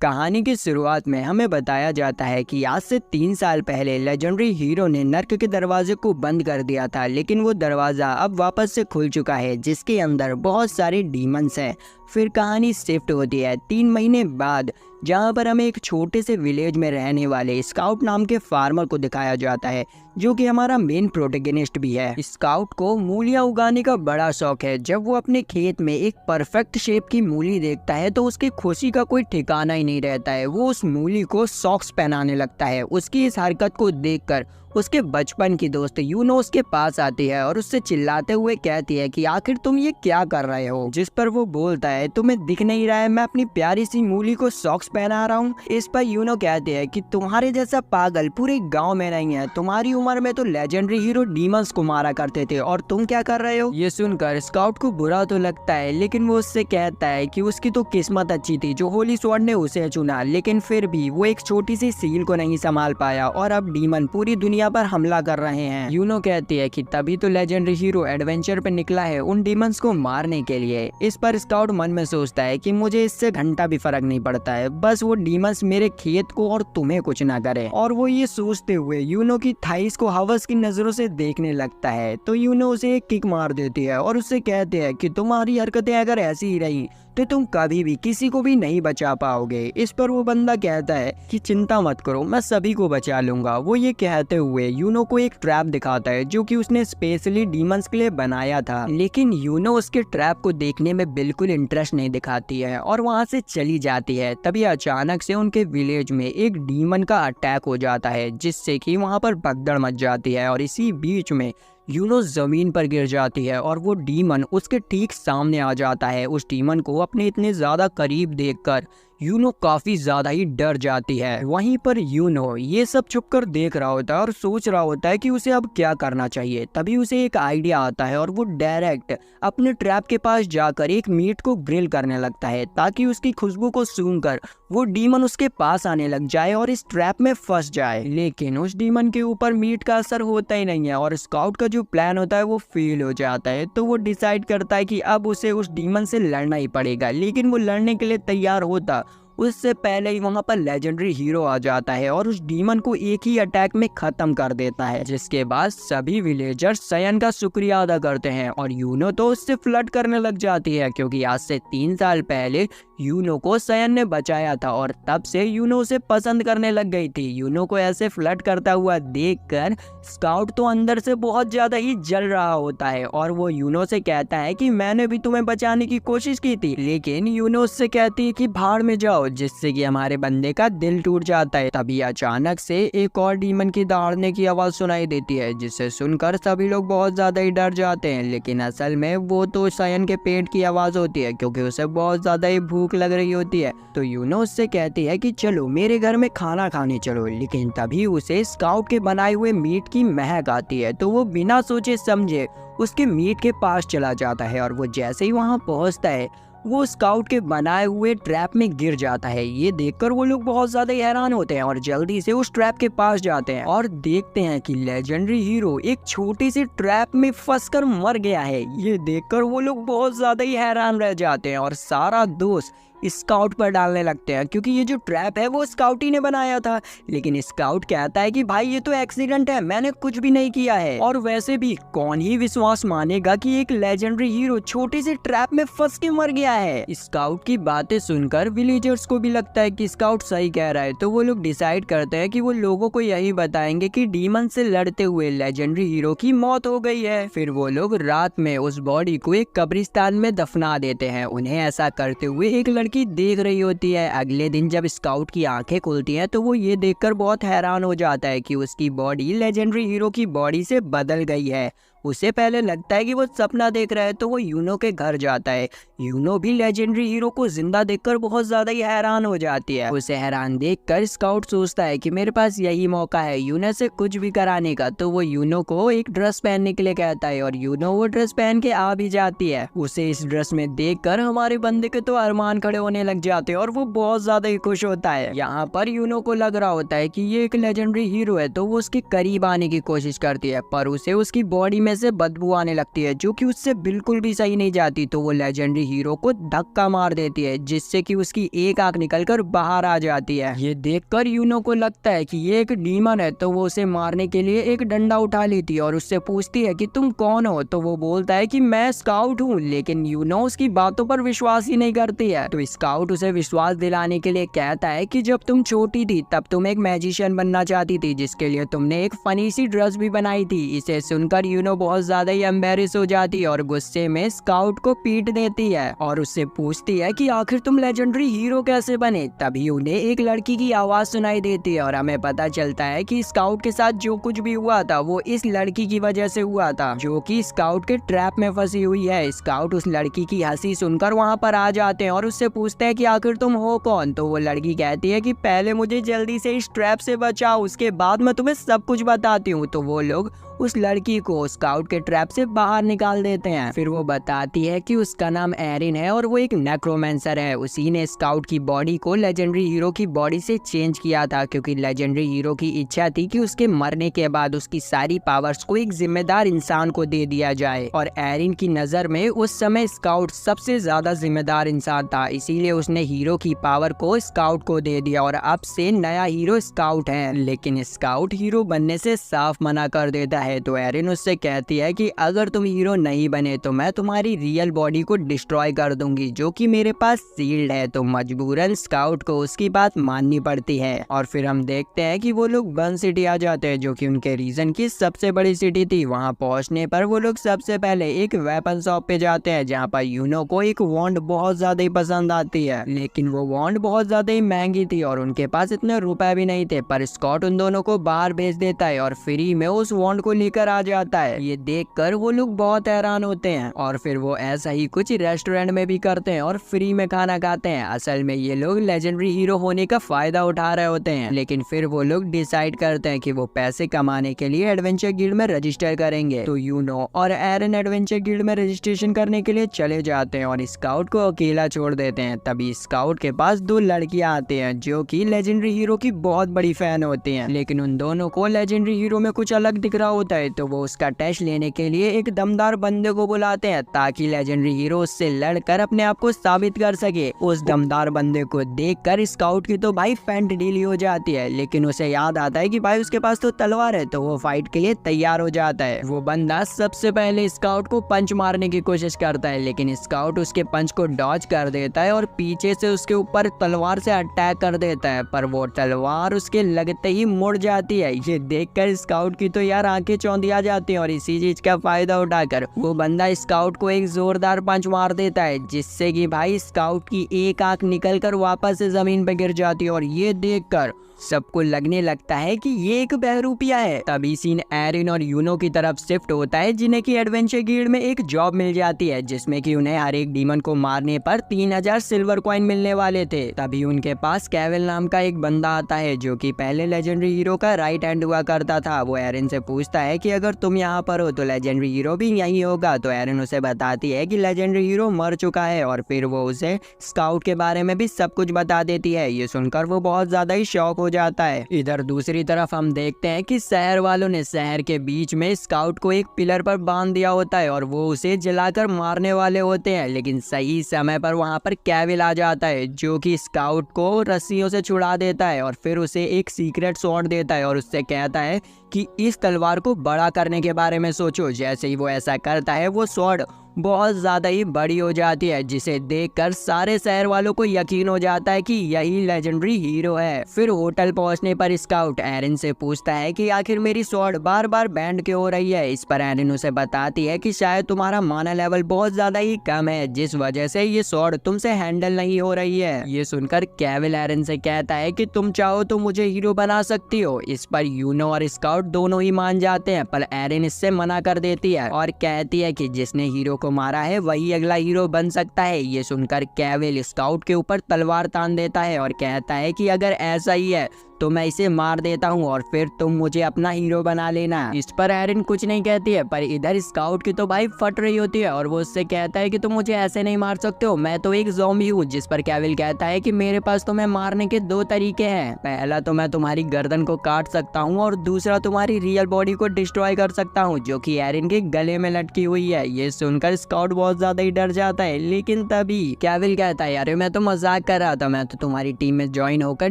कहानी की शुरुआत में हमें बताया जाता है कि आज से 3 साल पहले लेजेंडरी हीरो ने नर्क के दरवाजे को बंद कर दिया था, लेकिन वो दरवाज़ा अब वापस से खुल चुका है जिसके अंदर बहुत सारे डीमंस हैं। फिर कहानी शिफ्ट होती है 3 महीने बाद, जहाँ पर हमें एक छोटे से विलेज में रहने वाले स्काउट नाम के फार्मर को दिखाया जाता है, जो कि हमारा मेन प्रोटेगनिस्ट भी है। स्काउट को मूलियाँ उगाने का बड़ा शौक है। जब वो अपने खेत में एक परफेक्ट शेप की मूली देखता है तो उसकी खुशी का कोई ठिकाना ही नहीं रहता है। वो उस मूली को सॉक्स पहनाने लगता है। उसकी इस हरकत को देखकर उसके बचपन की दोस्त यूनो उसके पास आती है और उससे चिल्लाते हुए कहती है कि आखिर तुम ये क्या कर रहे हो। जिस पर वो बोलता है, तुम्हें दिख नहीं रहा है मैं अपनी प्यारी सी मूली को सॉक्स पहना रहा हूँ। इस पर यूनो कहती है कि तुम्हारे जैसा पागल पूरे गांव में नहीं है। तुम्हारी उम्र में तो लेजेंडरी हीरो डीमंस को मारा करते थे और तुम क्या कर रहे हो। ये सुनकर स्काउट को बुरा तो लगता है, लेकिन वो उससे कहता है कि उसकी तो किस्मत अच्छी थी जो होली स्वॉर्ड ने उसे चुना, लेकिन फिर भी वो एक छोटी सी सील को नहीं संभाल पाया और अब डीमन पूरी दुनिया पर हमला कर रहे हैं। यूनो कहती है कि तभी तो लेजेंडरी हीरो एडवेंचर पे निकला है उन डीमंस को मारने के लिए। इस पर स्काउट मन में सोचता है कि मुझे इससे घंटा भी फर्क नहीं पड़ता है, बस वो डीमंस मेरे खेत को और तुम्हें कुछ ना करे। और वो ये सोचते हुए यूनो की थाइस को हवस की नजरों से देखने लगता है, तो यूनो उसे एक किक मार देती है और उससे कहते हैं कि तुम्हारी हरकतें अगर ऐसी ही रही तो तुम कभी भी किसी को भी नहीं बचा पाओगे। इस पर वो बंदा कहता है कि चिंता मत करो, मैं सभी को बचा लूंगा। वो ये कहते हुए यूनो को एक ट्रैप दिखाता है जो कि उसने स्पेशली डीमंस के लिए बनाया था, लेकिन यूनो उसके ट्रैप को देखने में बिल्कुल इंटरेस्ट नहीं दिखाती है और वहां से चली जाती है। तभी अचानक से उनके विलेज में एक डीमन का अटैक हो जाता है, जिससे कि वहां पर भगदड़ मच जाती है और इसी बीच में यूनो जमीन पर गिर जाती है और वो डीमन उसके ठीक सामने आ जाता है। उस डीमन को अपने इतने ज्यादा करीब देखकर यूनो काफी ज्यादा ही डर जाती है। वहीं पर यूनो ये सब छुपकर देख रहा होता है और सोच रहा होता है कि उसे अब क्या करना चाहिए। तभी उसे एक आइडिया आता है और वो डायरेक्ट अपने ट्रैप के पास जाकर एक मीट को ग्रिल करने लगता है, ताकि उसकी खुशबू को सूंघकर वो डीमन उसके पास आने लग जाए और इस ट्रैप में फंस जाए। लेकिन उस डीमन के ऊपर मीट का असर होता ही नहीं है और स्काउट का जो प्लान होता है वो फेल हो जाता है। तो वो डिसाइड करता है कि अब उसे उस डीमन से लड़ना ही पड़ेगा, लेकिन वो लड़ने के लिए तैयार होता उससे पहले ही वहां पर लेजेंडरी हीरो आ जाता है और उस डीमन को एक ही अटैक में खत्म कर देता है, जिसके बाद सभी विलेजर्स सयन का शुक्रिया अदा करते हैं और यूनो तो उससे फ्लर्ट करने लग जाती है, क्योंकि आज से 3 साल पहले यूनो को सयन ने बचाया था और तब से यूनो उसे पसंद करने लग गई थी। यूनो को ऐसे फ्लर्ट करता हुआ देखकर स्काउट तो अंदर से बहुत ज्यादा ही जल रहा होता है और वो यूनो से कहता है कि मैंने भी तुम्हें बचाने की कोशिश की थी, लेकिन यूनो उससे कहती है कि भाड़ में जाओ, जिससे कि हमारे बंदे का दिल टूट जाता है। तभी अचानक से एक और डीमन की दहाड़ने की आवाज सुनाई देती है, जिसे सुनकर सभी लोग बहुत ज्यादा ही डर जाते हैं, लेकिन असल में वो तो सयन के पेट की आवाज होती है, क्योंकि उसे बहुत ज्यादा ही भूख लग रही होती है। तो यूनो उससे कहती है कि चलो मेरे घर में खाना खाने चलो, लेकिन तभी उसे स्काउट के बनाए हुए मीट की महक आती है। तो वो बिना सोचे समझे उसके मीट के पास चला जाता है और वो जैसे ही वहां पहुंचता है वो स्काउट के बनाए हुए ट्रैप में गिर जाता है। ये देखकर वो लोग बहुत ज्यादा हैरान होते हैं और जल्दी से उस ट्रैप के पास जाते हैं और देखते हैं कि लेजेंडरी हीरो एक छोटी सी ट्रैप में फंसकर मर गया है। ये देखकर वो लोग बहुत ज्यादा ही हैरान रह जाते हैं और सारा दोष स्काउट पर डालने लगते हैं, क्योंकि ये जो ट्रैप है वो स्काउट ही ने बनाया था। लेकिन स्काउट कहता है कि भाई ये तो एक्सीडेंट है, मैंने कुछ भी नहीं किया है, और वैसे भी कौन ही विश्वास मानेगा कि एक लेजेंडरी हीरो छोटी सी ट्रैप में फंस के मर गया है। स्काउट की बातें सुनकर विलेजर्स को भी लगता है कि स्काउट सही कह रहा है, तो वो लोग डिसाइड करते हैं कि वो लोगों को यही बताएंगे कि डीमन से लड़ते हुए लेजेंडरी हीरो की मौत हो गई है। फिर वो लोग रात में उस बॉडी को एक कब्रिस्तान में दफना देते हैं। उन्हें ऐसा करते हुए एक लड़की देख रही होती है। अगले दिन जब स्काउट की आंखें खुलती हैं तो वो ये देखकर बहुत हैरान हो जाता है कि उसकी बॉडी लेजेंडरी हीरो की बॉडी से बदल गई है। उसे पहले लगता है कि वो सपना देख रहा है, तो वो यूनो के घर जाता है। यूनो भी लेजेंडरी हीरो को जिंदा देखकर बहुत ज्यादा ही हैरान हो जाती है। उसे हैरान देखकर स्काउट सोचता है कि मेरे पास यही मौका है यूनो से कुछ भी कराने का, तो वो यूनो को एक ड्रेस पहनने के लिए कहता है और यूनो वो ड्रेस पहन के आ भी जाती है। उसे इस ड्रेस में देखकर हमारे बंदे के तो अरमान खड़े होने लग जाते हैं और वो बहुत ज्यादा ही खुश होता है। यहाँ पर यूनो को लग रहा होता है कि ये एक लेजेंडरी हीरो है, तो वो उसके करीब आने की कोशिश करती है, पर उसे उसकी बॉडी में में से बदबू आने लगती है जो कि उससे बिल्कुल भी सही नहीं जाती। तो वो लेजेंडरी हीरो को धक्का मार देती है जिससे कि उसकी एक आंख निकलकर बाहर आ जाती है। ये देखकर यूनो को लगता है कि ये एक डीमन है, तो वो उसे मारने के लिए एक डंडा उठा लेती है और उससे पूछती है कि तुम कौन हो। तो वो बोलता है कि मैं स्काउट हूँ, लेकिन यूनो उसकी बातों पर विश्वास ही नहीं करती है। तो स्काउट उसे विश्वास दिलाने के लिए कहता है कि जब तुम छोटी थी तब तुम एक मैजिशियन बनना चाहती थी, जिसके लिए तुमने एक फनी सी ड्रेस भी बनाई थी। इसे सुनकर यूनो बहुत ज्यादा ही एम्बेरस हो जाती है और गुस्से में स्काउट को पीट देती है और उससे पूछती है कि आखिर तुम लेजेंडरी हीरो कैसे बने। तभी उन्हें एक लड़की की आवाज सुनाई देती है और हमें पता चलता है कि स्काउट के साथ जो कुछ भी हुआ था वो इस लड़की की वजह से हुआ था, जो कि स्काउट के ट्रैप में फंसी हुई है। स्काउट उस लड़की की हंसी सुनकर वहाँ पर आ जाते हैं और उससे पूछते हैं कि आखिर तुम हो कौन। तो वो लड़की कहती है कि पहले मुझे जल्दी से इस ट्रैप से बचाओ, उसके बाद मैं तुम्हें सब कुछ बताती हूँ। तो वो लोग उस लड़की को स्काउट के ट्रैप से बाहर निकाल देते हैं। फिर वो बताती है कि उसका नाम एरिन है और वो एक नेक्रोमेंसर है। उसी ने स्काउट की बॉडी को लेजेंडरी हीरो की बॉडी से चेंज किया था, क्योंकि लेजेंडरी हीरो की इच्छा थी कि उसके मरने के बाद उसकी सारी पावर्स को एक जिम्मेदार इंसान को दे दिया जाए। और एरिन की नजर में उस समय स्काउट सबसे ज्यादा जिम्मेदार इंसान था, इसीलिए उसने हीरो की पावर को स्काउट को दे दिया और अब से नया हीरो स्काउट है। लेकिन स्काउट हीरो बनने से साफ मना कर देता है। तो एरिन उससे कहती है कि अगर तुम हीरो नहीं बने तो मैं तुम्हारी रियल बॉडी को डिस्ट्रॉय कर दूंगी, जो कि मेरे पास सील्ड है। तो मजबूरन स्काउट को उसकी बात माननी पड़ती है। और फिर हम देखते हैं कि वो लोग बर्न सिटी आ जाते हैं, जो कि उनके रीजन की सबसे बड़ी सिटी थी। वहां पहुंचने पर वो लोग सबसे पहले एक वेपन शॉप पे जाते हैं, जहां पर यूनो को एक वॉन्ड बहुत ज्यादा ही पसंद आती है, लेकिन वो वॉन्ड बहुत ज्यादा ही महंगी थी और उनके पास इतने रुपए भी नहीं थे। पर स्कॉट उन दोनों को बाहर भेज देता है और फ्री में उस वॉन्ड को लेकर आ जाता है। ये देखकर वो लोग बहुत हैरान होते हैं और फिर वो ऐसा ही कुछ रेस्टोरेंट में भी करते हैं और फ्री में खाना खाते हैं। असल में ये लोग लेजेंडरी हीरो होने का फायदा उठा रहे होते हैं, लेकिन फिर वो लोग डिसाइड करते हैं कि वो पैसे कमाने के लिए एडवेंचर गिल्ड में रजिस्टर करेंगे। तो यूनो और एरन एडवेंचर गिल्ड में रजिस्ट्रेशन करने के लिए चले जाते हैं और स्काउट को अकेला छोड़ देते हैं। तभी स्काउट के पास दो लड़कियां आती हैं जो कि लेजेंडरी हीरो की बहुत बड़ी फैन होती हैं, लेकिन उन दोनों को लेजेंडरी हीरो में कुछ अलग दिख रहा होता है। तो वो उसका टेस्ट लेने के लिए एक दमदार बंदे को बुलाते हैं ताकि लेजेंडरी हीरो उससे लड़कर अपने आप को साबित कर सके। उस दमदार बंदे को देखकर स्काउट की तो भाई फैंट ढीली हो जाती है, लेकिन उसे याद आता है कि भाई उसके पास तो तलवार है, तो वो फाइट के लिए तैयार हो जाता है। वो बंदा सबसे पहले स्काउट को पंच मारने की कोशिश करता है, लेकिन स्काउट उसके पंच को डॉज कर देता है और पीछे से उसके ऊपर तलवार से अटैक कर देता है, पर वो तलवार उसके लगते ही मुड़ जाती है। ये देखकर स्काउट की तो यार आंखें चौंधिया जाती हैं और इसी चीज का फायदा उठाकर वो बंदा स्काउट को एक जोरदार पंच मार देता है, जिससे कि भाई स्काउट की एक आंख निकलकर वापस से जमीन पर गिर जाती है। और ये देखकर सबको लगने लगता है कि ये एक बहरूपिया है। तभी सीन एरिन और यूनो की तरफ शिफ्ट होता है, जिन्हें की एडवेंचर गिल्ड में एक जॉब मिल जाती है, जिसमें कि उन्हें हर एक डीमन को मारने पर 3000 सिल्वर कॉइन मिलने वाले थे। तभी उनके पास केविल नाम का एक बंदा आता है, जो कि पहले लेजेंडरी हीरो का राइट हैंड हुआ करता था। वो एरिन से पूछता है कि अगर तुम यहाँ पर हो तो लेजेंडरी हीरो भी यही होगा। तो एरिन उसे बताती है कि लेजेंडरी हीरो मर चुका है और फिर वो उसे स्काउट के बारे में भी सब कुछ बता देती है। ये सुनकर वो बहुत ज्यादा ही शॉक हो जाता है। इधर दूसरी तरफ हम देखते हैं कि शहर वालों ने शहर के बीच में स्काउट को एक पिलर पर बांध दिया होता है और वो उसे जलाकर मारने वाले होते हैं, लेकिन सही समय पर वहां पर केविल आ जाता है, जो कि स्काउट को रस्सियों से छुड़ा देता है और फिर उसे एक सीक्रेट स्वॉर्ड देता है और उससे कहता है कि इस तलवार को बड़ा करने के बारे में सोचो। जैसे ही वो ऐसा करता है वो स्वॉर्ड बहुत ज्यादा ही बड़ी हो जाती है, जिसे देखकर सारे शहर वालों को यकीन हो जाता है कि यही लेजेंडरी हीरो है। फिर होटल पहुंचने पर स्काउट एरिन से पूछता है कि आखिर मेरी स्वॉर्ड बार बार बैंड क्यों हो रही है। इस पर एरिन उसे बताती है कि शायद तुम्हारा माना लेवल बहुत ज्यादा ही कम है, जिस वजह से ये स्वॉर्ड तुमसे हैंडल नहीं हो रही है। ये सुनकर केविल एरिन से कहता है कि तुम चाहो तो मुझे हीरो बना सकती हो। इस पर यूनो और स्काउट दोनों ही मान जाते हैं, पर एरिन इससे मना कर देती है और कहती है कि जिसने हीरो को मारा है वही अगला हीरो बन सकता है। ये सुनकर केविल स्काउट के ऊपर तलवार तान देता है और कहता है कि अगर ऐसा ही है तो मैं इसे मार देता हूँ और फिर तुम मुझे अपना हीरो बना लेना। इस पर एरिन कुछ नहीं कहती है, पर इधर स्काउट की तो भाई फट रही होती है और वो उससे कहता है कि तुम मुझे ऐसे नहीं मार सकते हो, मैं तो एक ज़ॉम्बी हूँ। जिस पर केविल कहता है कि मेरे पास तुम्हें मारने के दो तरीके हैं, पहला तो मैं तुम्हारी गर्दन को काट सकता हूँ और दूसरा तुम्हारी रियल बॉडी को डिस्ट्रॉय कर सकता हूँ, जो कि एरिन के गले में लटकी हुई है। ये सुनकर स्काउट बहुत ज्यादा ही डर जाता है, लेकिन तभी केविल कहता है अरे मैं तो मजाक कर रहा था, मैं तो तुम्हारी टीम में ज्वाइन होकर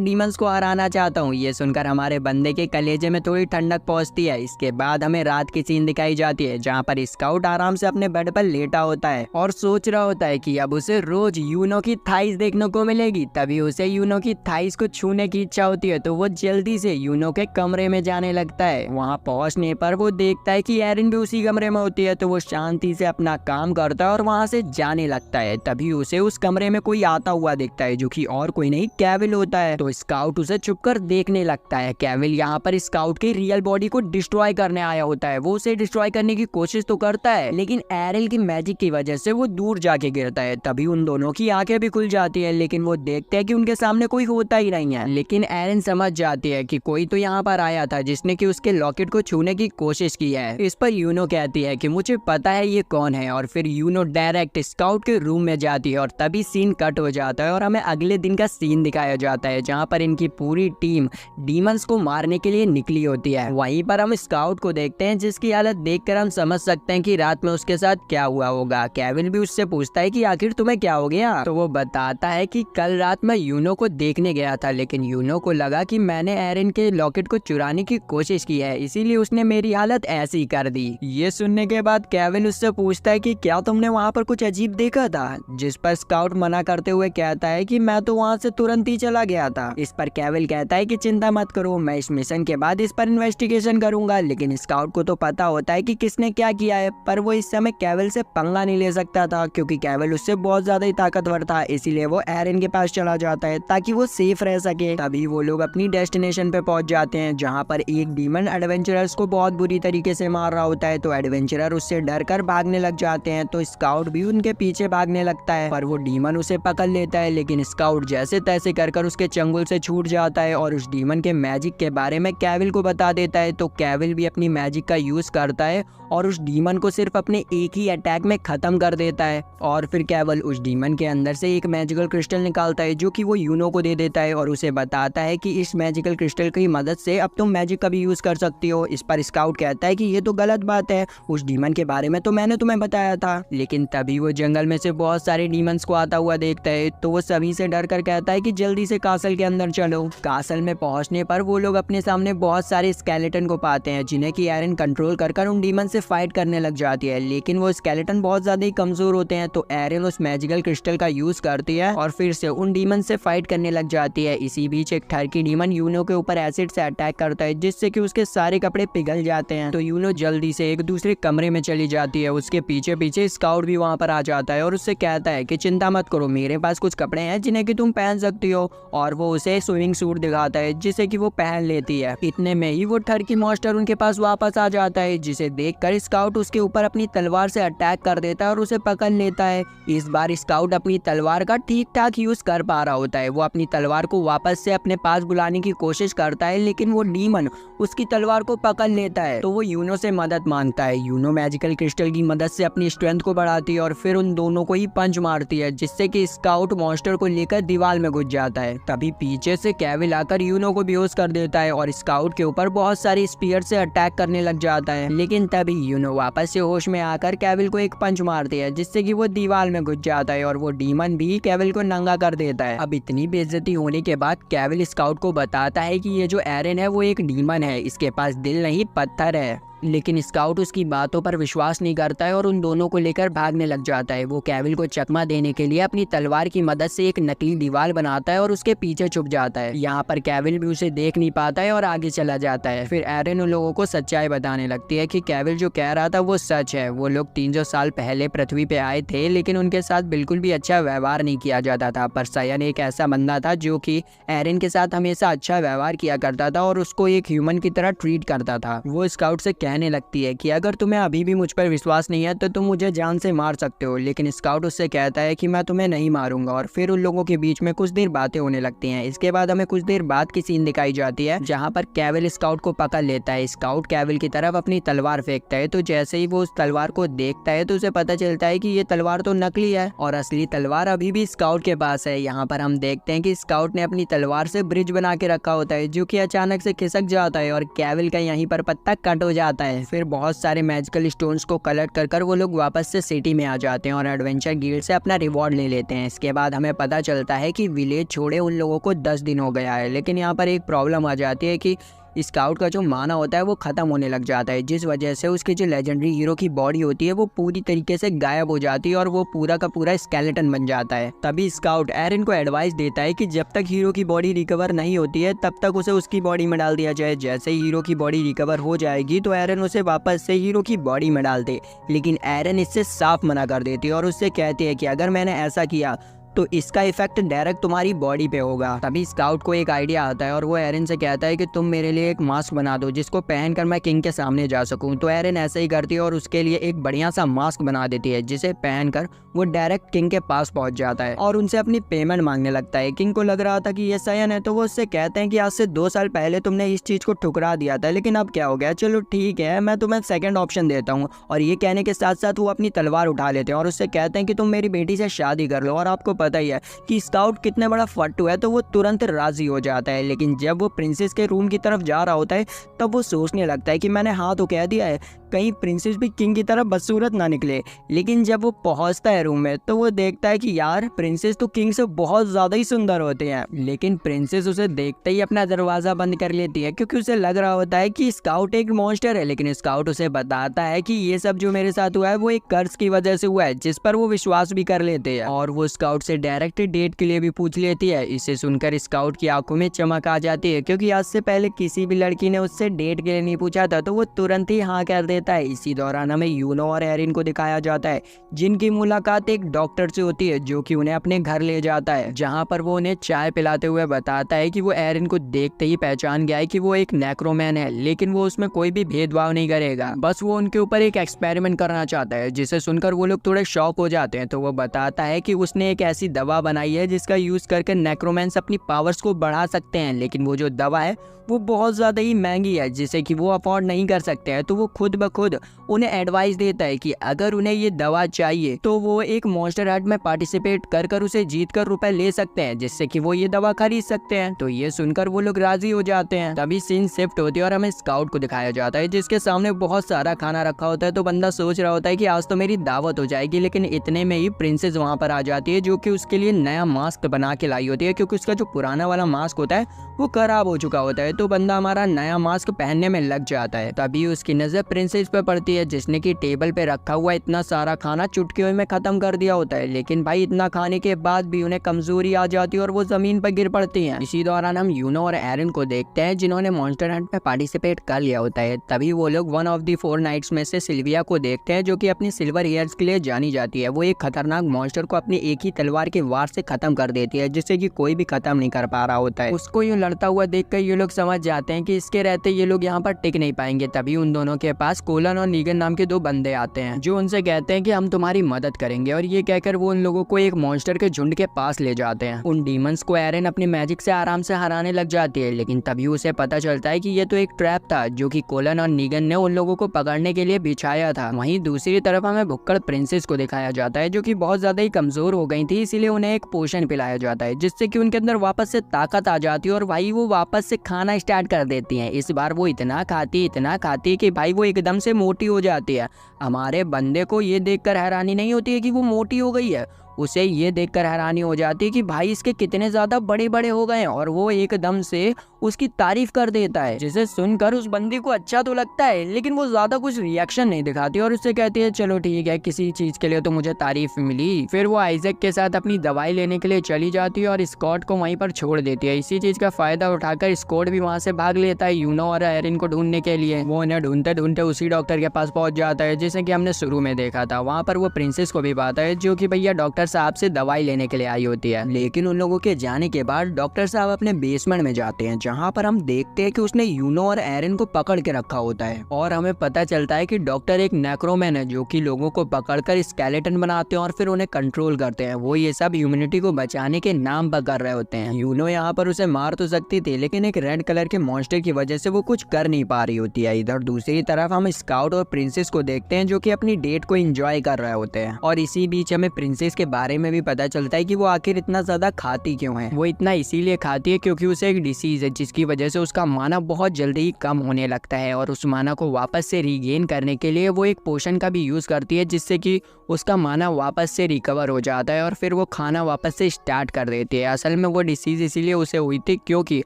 डीमंस को हराना चाहता हूँ। ये सुनकर हमारे बंदे के कलेजे में थोड़ी ठंडक पहुंचती है। इसके बाद हमें रात की सीन दिखाई जाती है, जहाँ पर स्काउट आराम से अपने बेड पर लेटा होता है और सोच रहा होता है कि अब उसे रोज यूनो की थाइस देखने को मिलेगी। तभी उसे यूनो की थाइस को छूने की इच्छा होती है, तो वो जल्दी से यूनो के कमरे में जाने लगता है। वहाँ पहुंचने पर वो देखता है कि एरिन भी उसी कमरे में होती है, तो वो शांति से अपना काम करता है और वहाँ से जाने लगता है। तभी उसे उस कमरे में कोई आता हुआ दिखता है, जो कि और कोई नहीं केविल होता है। तो स्काउट उसे छुपकर देखने लगता है। केविल यहाँ पर स्काउट की रियल बॉडी को डिस्ट्रॉय करने आया होता है। वो उसे डिस्ट्रॉय करने की कोशिश तो करता है, लेकिन एरिन की मैजिक की वजह से वो दूर जाके गिरता है। तभी उन दोनों की आंखें भी खुल जाती है, लेकिन वो देखते हैं कि उनके सामने कोई होता ही नहीं है। लेकिन एरिन समझ जाती है कि कोई तो यहाँ पर आया था जिसने कि उसके लॉकेट को छूने की कोशिश की है। इस पर यूनो कहती है कि मुझे पता है ये कौन है, और फिर यूनो डायरेक्ट स्काउट के रूम में जाती है और तभी सीन कट हो जाता है और हमें अगले दिन का सीन दिखाया जाता है, जहाँ पर इनकी पूरी टीम डीमंस को मारने के लिए निकली होती है। वहीं पर हम स्काउट को देखते हैं, जिसकी हालत देखकर हम समझ सकते हैं कि रात में उसके साथ क्या हुआ होगा। केविल भी उससे पूछता है कि आखिर तुम्हें क्या हो गया, तो वो बताता है कि कल रात मैं यूनो को देखने गया था, लेकिन यूनो को लगा कि मैंने एरिन के लॉकेट को चुराने की कोशिश की है, इसीलिए उसने मेरी हालत ऐसी कर दी। ये सुनने के बाद केविल उससे पूछता है कि क्या तुमने वहाँ पर कुछ अजीब देखा था, जिस पर स्काउट मना करते हुए कहता है कि मैं तो वहाँ से तुरंत ही चला गया था। इस पर केविल कहता है कि चिंता मत करो, मैं इस मिशन के बाद इस पर इन्वेस्टिगेशन करूंगा। लेकिन स्काउट को तो पता होता है कि किसने क्या किया है, पर वो इस समय केविल से पंगा नहीं ले सकता था, क्योंकि केविल उससे बहुत ज्यादा ही ताकतवर था। इसीलिए वो एरिन के पास चला जाता है ताकि वो सेफ रह सके। तभी वो लोग अपनी डेस्टिनेशन पे पहुंच जाते हैं, जहाँ पर एक डीमन एडवेंचरर्स को बहुत बुरी तरीके से मार रहा होता है। तो एडवेंचरर उससे डर कर भागने लग जाते हैं, तो स्काउट भी उनके पीछे भागने लगता है, पर वो डीमन उसे पकड़ लेता है। लेकिन स्काउट जैसे तैसे कर उसके चंगुल से छूट जाता है और उस डीमन के मैजिक के बारे में केविल को बता देता है। तो केविल भी अपनी मैजिक का यूज करता है और उस डीमन को सिर्फ अपने एक ही अटैक में खत्म कर देता है। और फिर केविल उस डीमन के अंदर से एक मैजिकल क्रिस्टल निकालता है, जो कि वो यूनो को दे देता है और उसे बताता है कि इस मैजिकल क्रिस्टल की मदद से अब तुम मैजिक का भी यूज कर सकती हो। इस पर स्काउट कहता है कि ये तो गलत बात है, उस डीमन के बारे में तो मैंने तुम्हें बताया था। लेकिन तभी वो जंगल में से बहुत सारे डीमंस को आता हुआ देखता है, तो वो सभी से डर कर कहता है कि जल्दी से कासल के अंदर चलो। कासल में पहुंचने पर वो लोग अपने सामने बहुत सारे स्केलेटन को पाते हैं, जिन्हें की एरिन कंट्रोल कर उन डीमन से फाइट करने लग जाती है। लेकिन वो स्केलेटन बहुत ज्यादा ही कमजोर होते हैं, तो एरिन उस मैजिकल क्रिस्टल का यूज करती है और फिर से उन डीमन से फाइट करने लग जाती है। इसी बीच एक ठरकी डीमन यूनो के ऊपर एसिड से अटैक करता है, जिससे कि उसके सारे कपड़े पिघल जाते हैं। तो यूनो जल्दी से एक दूसरे कमरे में चली जाती है। उसके पीछे पीछे स्काउट भी वहाँ पर आ जाता है और उससे कहता है कि चिंता मत करो, मेरे पास कुछ कपड़े हैं जिन्हें कि तुम पहन सकती हो। और वो उसे स्विमिंग सूट दिखाता है, जिसे कि वो पहन लेती है। इतने में ही वो ठरकी मॉन्स्टर उनके पास वापस आ जाता है, जिसे देखकर स्काउट उसके ऊपर अपनी तलवार से अटैक कर देता है और उसे पकड़ लेता है। इस बार स्काउट अपनी तलवार का ठीक ठाक यूज कर पा रहा होता है। वो अपनी तलवार को वापस से अपने पास बुलाने की कोशिश करता है, लेकिन वो डीमन उसकी तलवार को पकड़ लेता है। तो वो यूनो से मदद मांगता है। यूनो मैजिकल क्रिस्टल की मदद से अपनी स्ट्रेंथ को बढ़ाती है और फिर उन दोनों को ही पंच मारती है, जिससे कि स्काउट मॉन्स्टर को लेकर दीवार में घुस जाता है। तभी पीछे से केविल आकर यूनो को बेहोश कर देता है और स्काउट के ऊपर बहुत सारी स्पीयर से अटैक करने लग जाता है। लेकिन तभी यूनो वापस से होश में आकर केविल को एक पंच मारती है, जिससे कि वो दीवार में घुस जाता है और वो डीमन भी केविल को नंगा कर देता है। अब इतनी बेइज्जती होने के बाद केविल स्काउट को बताता है कि ये जो एरिन है वो एक डीमन है, इसके पास दिल नहीं पत्थर है। लेकिन स्काउट उसकी बातों पर विश्वास नहीं करता है और उन दोनों को लेकर भागने लग जाता है। वो केविल को चकमा देने के लिए अपनी तलवार की मदद से एक नकली दीवार बनाता है और उसके पीछे छुप जाता है। यहाँ पर केविल भी उसे देख नहीं पाता है और आगे चला जाता है। फिर एरिन उन लोगों को सच्चाई बताने लगती है कि केविल जो कह रहा था वो सच है। वो लोग 300 साल पहले पृथ्वी पे आए थे, लेकिन उनके साथ बिल्कुल भी अच्छा व्यवहार नहीं किया जाता था। पर सयन एक ऐसा बंदा था जो कि एरिन के साथ हमेशा अच्छा व्यवहार किया करता था और उसको एक ह्यूमन की तरह ट्रीट करता था। वो स्काउट से कहने लगती है कि अगर तुम्हें अभी भी मुझ पर विश्वास नहीं है तो तुम मुझे जान से मार सकते हो, लेकिन स्काउट उससे कहता है कि मैं तुम्हें नहीं मारूंगा। और फिर उन लोगों के बीच में कुछ देर बातें होने लगती हैं। इसके बाद हमें कुछ देर बाद की सीन दिखाई जाती है जहाँ पर कैविल स्काउट को पकड़ लेता है। स्काउट कैविल की तरफ अपनी तलवार फेंकता है, तो जैसे ही वो उस तलवार को देखता है तो उसे पता चलता है कि ये तलवार तो नकली है और असली तलवार अभी भी स्काउट के पास है। यहाँ पर हम देखते हैं कि स्काउट ने अपनी तलवार से ब्रिज बना के रखा होता है जो कि अचानक से खिसक जाता है और कैविल का यहीं पर पत्ता कट हो जाता है। फिर बहुत सारे मैजिकल स्टोन्स को कलेक्ट कर वो लोग वापस से सिटी में आ जाते हैं और एडवेंचर गिल्ड से अपना रिवॉर्ड ले लेते हैं। इसके बाद हमें पता चलता है कि विलेज छोड़े उन लोगों को 10 दिन हो गया है, लेकिन यहाँ पर एक प्रॉब्लम आ जाती है कि स्काउट का जो माना होता है वो खत्म होने लग जाता है, जिस वजह से उसकी जो लेजेंडरी हीरो की बॉडी होती है वो पूरी तरीके से गायब हो जाती है और वो पूरा का पूरा स्केलेटन बन जाता है। तभी स्काउट एरन को एडवाइस देता है कि जब तक हीरो की बॉडी रिकवर नहीं होती है तब तक उसे उसकी बॉडी में डाल दिया जाए। जैसे ही हीरो की बॉडी रिकवर हो जाएगी तो एरन उसे वापस से हीरो की बॉडी में डाल दे, लेकिन एरन इससे साफ मना कर देती है और उससे कहती है कि अगर मैंने ऐसा किया तो इसका इफेक्ट डायरेक्ट तुम्हारी बॉडी पे होगा। तभी स्काउट को एक आइडिया आता है और वो एरन से कहता है कि तुम मेरे लिए एक मास्क बना दो जिसको पहनकर मैं किंग के सामने जा सकूं। तो एरन ऐसे ही करती है और उसके लिए एक बढ़िया सा मास्क बना देती है जिसे पहनकर वो डायरेक्ट किंग के पास पहुंच जाता है और उनसे अपनी पेमेंट मांगने लगता है। किंग को लग रहा था कि ये सयन है तो वो उससे कहते हैं कि आज से 2 साल पहले तुमने इस चीज को ठुकरा दिया था, लेकिन अब क्या हो गया, चलो ठीक है मैं तुम्हें सेकंड ऑप्शन देता हूँ। और ये कहने के साथ साथ वो अपनी तलवार उठा लेते हैं और उससे कहते हैं कि तुम मेरी बेटी से शादी कर लो। और आपको पता ही है कि स्काउट कितने बड़ा फट्टू है तो वो तुरंत राजी हो जाता है। लेकिन जब वो प्रिंसेस के रूम की तरफ जा रहा होता है तब वो सोचने लगता है कि मैंने हाँ तो कह दिया है, कहीं प्रिंसेस भी किंग की तरफ बदसूरत ना निकले। लेकिन जब वो पहुंचता है रूम में तो वो देखता है कि यार प्रिंसेस तो किंग से बहुत ज्यादा ही सुंदर होते हैं, लेकिन प्रिंसेस उसे देखते ही अपना दरवाजा बंद कर लेती है क्योंकि उसे लग रहा होता है कि स्काउट एक मॉन्स्टर है। लेकिन स्काउट उसे बताता है कि ये सब जो मेरे साथ हुआ है वो एक कर्ज की वजह से हुआ है, जिस पर वो विश्वास भी कर लेते हैं और वो स्काउट से डायरेक्ट डेट के लिए भी पूछ लेती है। इसे सुनकर स्काउट की आंखों में चमक आ जाती है क्योंकि आज से पहले किसी भी लड़की ने उससे डेट के लिए नहीं पूछा था, तो वो तुरंत ही हाँ कर देता है। इसी दौरान हमें यूनो और एरिन को दिखाया जाता है जिनकी मुलाकात एक डॉक्टर से होती है जो कि उन्हें अपने घर ले जाता है, जहां पर वो उन्हें चाय पिलाते हुए बताता है कि वो एरिन को देखते ही पहचान गया है कि वो एक नेक्रोमैन है, लेकिन वो उसमें कोई भी भेदभाव नहीं करेगा, बस वो उनके ऊपर एक एक्सपेरिमेंट करना चाहता है। जिसे सुनकर वो लोग थोड़े शॉक हो जाते हैं। तो वो बताता है कि उसने एक ऐसी दवा बनाई है जिसका यूज करके नेक्रोमैंस अपनी पावर्स को बढ़ा सकते हैं, लेकिन वो जो दवा है वो बहुत ज़्यादा ही महंगी है जिसे कि वो अफोर्ड नहीं कर सकते हैं। तो वो खुद ब खुद उन्हें एडवाइस देता है कि अगर उन्हें ये दवा चाहिए तो वो एक मॉन्स्टर हंट में पार्टिसिपेट कर उसे जीत कर रुपए ले सकते हैं, जिससे कि वो ये दवा खरीद सकते हैं। तो ये सुनकर वो लोग राजी हो जाते हैं। तभी सीन शिफ्ट होती है और हमें स्काउट को दिखाया जाता है जिसके सामने बहुत सारा खाना रखा होता है। तो बंदा सोच रहा होता है कि आज तो मेरी दावत हो जाएगी, लेकिन इतने में ही प्रिंसेस वहाँ पर आ जाती है जो कि उसके लिए नया मास्क बना के लाई होती है क्योंकि उसका जो पुराना वाला मास्क होता है वो खराब हो चुका होता है। तो बंदा हमारा नया मास्क पहनने में लग जाता है। तभी उसकी नजर प्रिंसेस पे पड़ती है जिसने की टेबल पे रखा हुआ इतना सारा खाना चुटकियों में खत्म कर दिया होता है, लेकिन भाई इतना खाने के बाद भी उन्हें कमजोरी आ जाती है और वो जमीन पर गिर पड़ती हैं। इसी दौरान हम यूनो और एरन को देखते हैं जिन्होंने मॉन्स्टर हंट में पार्टिसिपेट कर लिया होता है। तभी वो लोग वन ऑफ दी 4 नाइट्स में से सिल्विया को देखते हैं जो कि अपनी सिल्वर हेयर्स के लिए जानी जाती है। वो एक खतरनाक मॉन्स्टर को अपनी एक ही तलवार के वार से खत्म कर देती है जिससे कि कोई भी खत्म नहीं कर पा रहा होता है। उसको यूं लड़ता हुआ देखकर ये लोग समझ जाते हैं कि इसके रहते ये लोग यहाँ पर टिक नहीं पाएंगे। तभी उन दोनों के पास कोलन और नीगन नाम के 2 बंदे आते हैं जो उनसे कहते हैं कि हम तुम्हारी मदद करेंगे, और ये कहकर वो उन लोगों को एक मॉन्स्टर के झुंड के पास ले जाते हैं। उन डीमंस को एरन अपनी मैजिक से आराम से हराने लग जाती है, लेकिन तभी उसे पता चलता है कि ये तो एक ट्रैप था जो कि कोलन और नीगन ने उन लोगों को पकड़ने के लिए बिछाया था। वहीं दूसरी तरफ हमें भुक्कड़ प्रिंसेस को दिखाया जाता है जो कि बहुत ज्यादा ही कमजोर हो गई थी, इसीलिए उन्हें एक पोशन पिलाया जाता है जिससे कि उनके अंदर वापस से ताकत आ जाती है और भाई वो वापस से खाना स्टार्ट कर देती हैं। इस बार वो इतना खाती कि भाई वो एकदम से मोटी हो जाती है। हमारे बंदे को ये देखकर हैरानी नहीं होती है कि वो मोटी हो गई है, उसे ये देखकर हैरानी हो जाती है कि भाई इसके कितने ज्यादा बड़े बड़े हो गए हैं, और वो एकदम से उसकी तारीफ कर देता है जिसे सुनकर उस बंदी को अच्छा तो लगता है लेकिन वो ज्यादा कुछ रिएक्शन नहीं दिखाती और उससे कहती है चलो ठीक है, किसी चीज के लिए तो मुझे तारीफ मिली। फिर वो आइजैक के साथ अपनी दवाई लेने के लिए चली जाती है और स्कॉट को वहीं पर छोड़ देती है। इसी चीज का फायदा उठाकर स्कॉट भी वहाँ से भाग लेता है यूनो और एरिन को ढूंढने के लिए। वो उन्हें ढूंढते ढूंढते उसी डॉक्टर के पास पहुंच जाता है जिसे कि हमने शुरू में देखा था। वहाँ पर वो प्रिंसेस को भी पाता है जो कि भैया डॉक्टर साहब से दवाई लेने के लिए आई होती है। लेकिन उन लोगों के जाने के बाद डॉक्टर साहब अपने बेसमेंट में जाते हैं, जहाँ पर हम देखते हैं कि उसने यूनो और एरन को पकड़ के रखा होता है और हमें पता चलता है कि डॉक्टर एक नेक्रोमैन है जो कि लोगों को पकड़कर स्केलेटन बनाते हैं और फिर उन्हें कंट्रोल करते हैं। वो ये सब ह्यूमैनिटी को बचाने के नाम पर कर रहे होते हैं। यूनो यहाँ पर उसे मार तो सकती थी, लेकिन एक रेड कलर के मॉन्स्टर की वजह से वो कुछ कर नहीं पा रही होती है। इधर दूसरी तरफ हम स्काउट और प्रिंसेस को देखते हैं जो कि अपनी डेट को एंजॉय कर रहे होते हैं और इसी बीच हमें प्रिंसेस के बारे में भी पता चलता है कि वो आखिर इतना ज्यादा खाती क्यों है। वो इतना इसीलिए खाती है क्योंकि उसे एक डिसीज है जिसकी वजह से उसका माना बहुत जल्दी ही कम होने लगता है और उस माना को वापस से रीगेन करने के लिए वो एक पोशन का भी यूज करती है जिससे कि उसका माना वापस से रिकवर हो जाता है और फिर वो खाना वापस से स्टार्ट कर देती है। असल में वो डिसीज इसीलिए उसे हुई थी क्योंकि